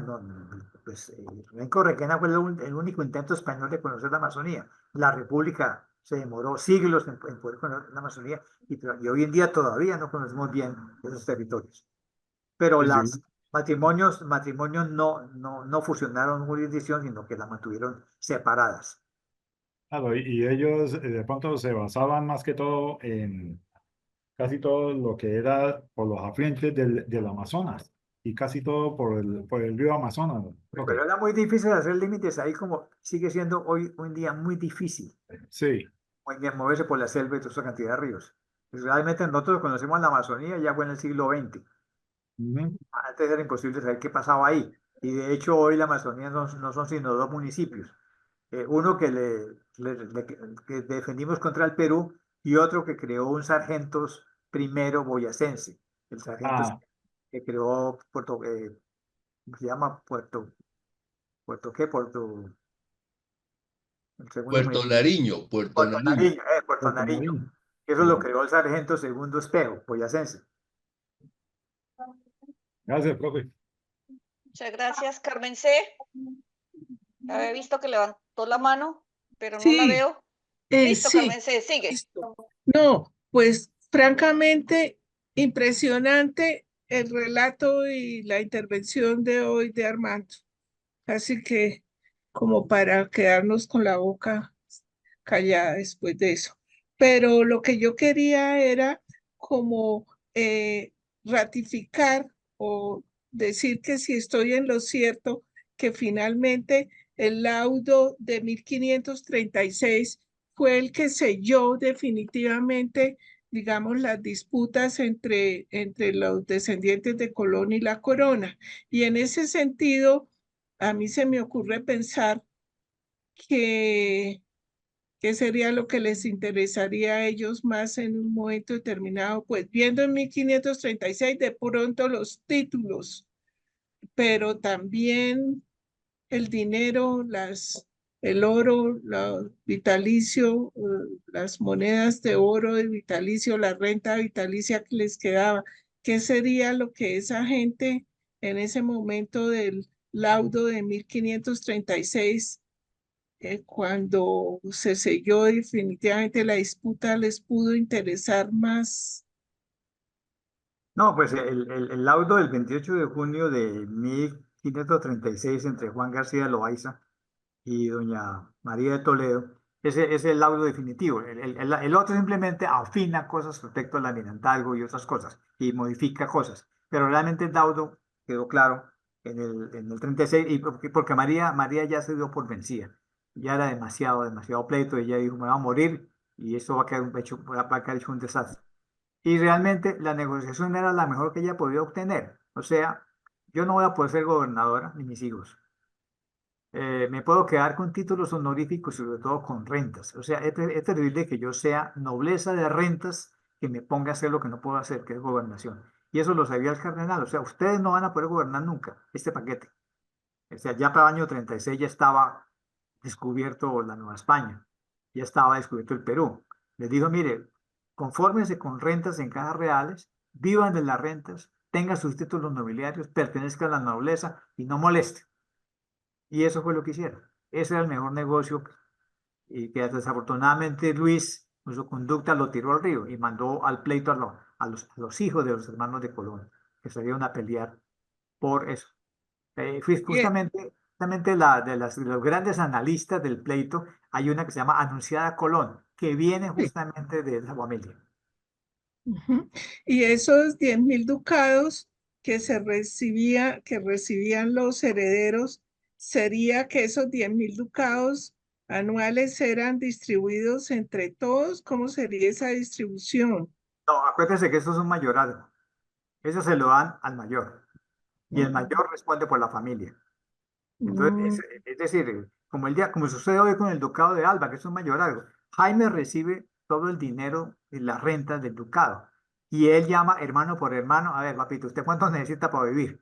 pues Renco Requena fue el único intento español de conocer la Amazonía. La República se demoró siglos en poder conocer la Amazonía y hoy en día todavía no conocemos bien esos territorios. Pero Sí, los sí. matrimonios no fusionaron jurisdicción, sino que las mantuvieron separadas. Claro, y ellos de pronto se basaban más que todo en casi todo lo que era por los afluentes del Amazonas y casi todo por el río Amazonas, Pero profe. era muy difícil hacer límites ahí como sigue siendo hoy en día muy difícil. Sí. Hoy en día moverse por la selva y toda esa cantidad de ríos. Pues realmente nosotros conocemos la Amazonía ya fue en el siglo XX. Ujú. Antes era imposible saber qué pasaba ahí. Y de hecho hoy la Amazonía no son sino dos municipios. Uno que defendimos contra el Perú y otro que creó un sargento primero boyacense. El sargento Ah, que creó ¿cómo se llama? ¿Puerto qué? El segundo Puerto municipio. Nariño, Puerto Nariño. Puerto Puerto Nariño. Marín. Eso lo creó el sargento segundo Espejo, boyacense. Gracias, profe. Muchas gracias, Carmen C. Había visto que levantó la mano, pero no la Sí, veo. Listo, sí, Carmen C. Sigue. listo. No, pues francamente impresionante el relato y la intervención de hoy de Armando. Así que como para quedarnos con la boca callada después de eso. Pero lo que yo quería era como ratificar o decir que si estoy en lo cierto, que finalmente el laudo de 1536 fue el que selló definitivamente, digamos, las disputas entre los descendientes de Colón y la corona. Y en ese sentido, a mí se me ocurre pensar que ¿qué sería lo que les interesaría a ellos más en un momento determinado? Pues viendo en 1536 de pronto los títulos, pero también el dinero, el oro, vitalicio, las monedas de oro de vitalicio, la renta vitalicia que les quedaba. ¿Qué sería lo que esa gente en ese momento del laudo de 1536 cuando se selló definitivamente la disputa, les pudo interesar más? No, pues el laudo del 28 de junio de 1536 entre Juan García Loaiza y doña María de Toledo, ese es el laudo definitivo. El otro simplemente afina cosas respecto al almirantazgo y otras cosas, y modifica cosas. Pero realmente el laudo quedó claro en el 36, y porque María ya se dio por vencida. Ya era demasiado pleito, ella dijo, me va a morir, y esto va a quedar va a quedar hecho un desastre. Y realmente la negociación era la mejor que ella podía obtener. O sea, yo no voy a poder ser gobernadora, ni mis hijos. Me puedo quedar con títulos honoríficos y sobre todo con rentas. O sea, es terrible que yo sea nobleza de rentas que me ponga a hacer lo que no puedo hacer, que es gobernación. Y eso lo sabía el cardenal. O sea, ustedes no van a poder gobernar nunca este paquete. O sea, ya para el año 36 ya estaba descubierto la Nueva España, ya estaba descubierto el Perú. Les dijo, mire, confórmense con rentas en cajas reales, vivan de las rentas, tengan sus títulos nobiliarios, pertenezcan a la nobleza y no molesten. Y eso fue lo que hicieron. Ese era el mejor negocio y que desafortunadamente Luis, con su conducta, lo tiró al río y mandó al pleito a los hijos de los hermanos de Colón, que salieron a pelear por eso. Fue Bien. justamente de los grandes analistas del pleito, hay una que se llama Anunciada Colón, que viene justamente de esa familia. Ujú. Y esos 10.000 ducados que que recibían los herederos, sería que esos 10.000 ducados anuales eran distribuidos entre todos. ¿Cómo sería esa distribución? No, acuérdense que eso es un mayorazgo. Eso se lo dan al mayor. Y el mayor responde por la familia. Entonces, Mm, es decir, como sucede hoy con el ducado de Alba, que es un mayorazgo, Jaime recibe todo el dinero y las rentas del ducado. Y él llama hermano por hermano, a ver, papito, ¿usted cuánto necesita para vivir?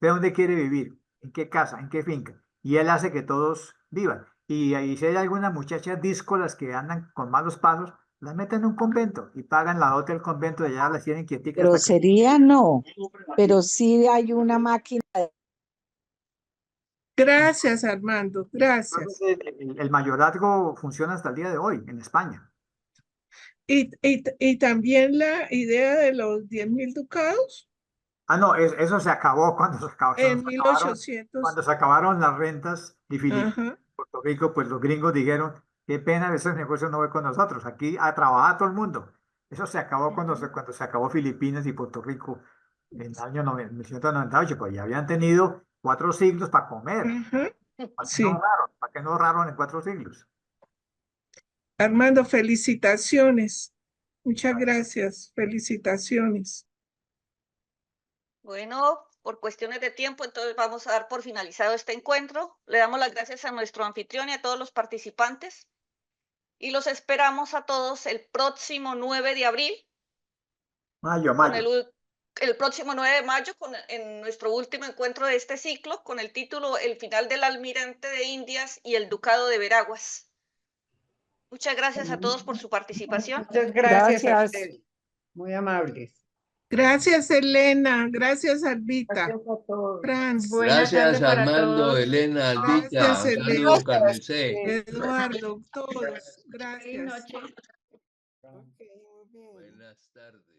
¿De dónde quiere vivir? ¿En qué casa? ¿En qué finca? Y él hace que todos vivan. Y ahí si hay algunas muchachas díscolas que andan con malos pasos, las meten en un convento y pagan la dote del convento y allá las tienen quieticas hasta que... Grosería no, pero sí hay una máquina. Gracias, Armando, Entonces, gracias. el mayorazgo funciona hasta el día de hoy en España. Y también la idea de los 10.000 ducados Ah, no, eso se acabó cuando en 1800. cuando se acabaron las rentas de Filipinas, Ajá. Puerto Rico, pues los gringos dijeron, qué pena, ese negocio no va con nosotros, aquí a trabajar todo el mundo. Eso se acabó cuando se acabó Filipinas y Puerto Rico en el año 1998, pues ya habían tenido 4 siglos para comer. Ajá. ¿Para qué no Sí. ahorraron? ¿Para qué no ahorraron en 4 siglos? Armando, felicitaciones. Muchas gracias. Felicitaciones. Bueno, por cuestiones de tiempo, entonces vamos a dar por finalizado este encuentro. Le damos las gracias a nuestro anfitrión y a todos los participantes. Y los esperamos a todos el próximo 9 de abril, Mayo, con mayo. el próximo 9 de mayo, en nuestro último encuentro de este ciclo, con el título El final del almirante de Indias y el ducado de Veraguas. Muchas gracias a todos por su participación. Muchas gracias a Gracias. ustedes. Muy amables. Gracias, Elena. Gracias, Albita. Gracias a todos. Franz. Gracias, tardes para Armando, todos. Elena, Albita. Gracias, Un Elena. saludo, Carnicé. Eduardo, todos. Feliz Gracias. noche. Ok, muy bien. Buenas tardes.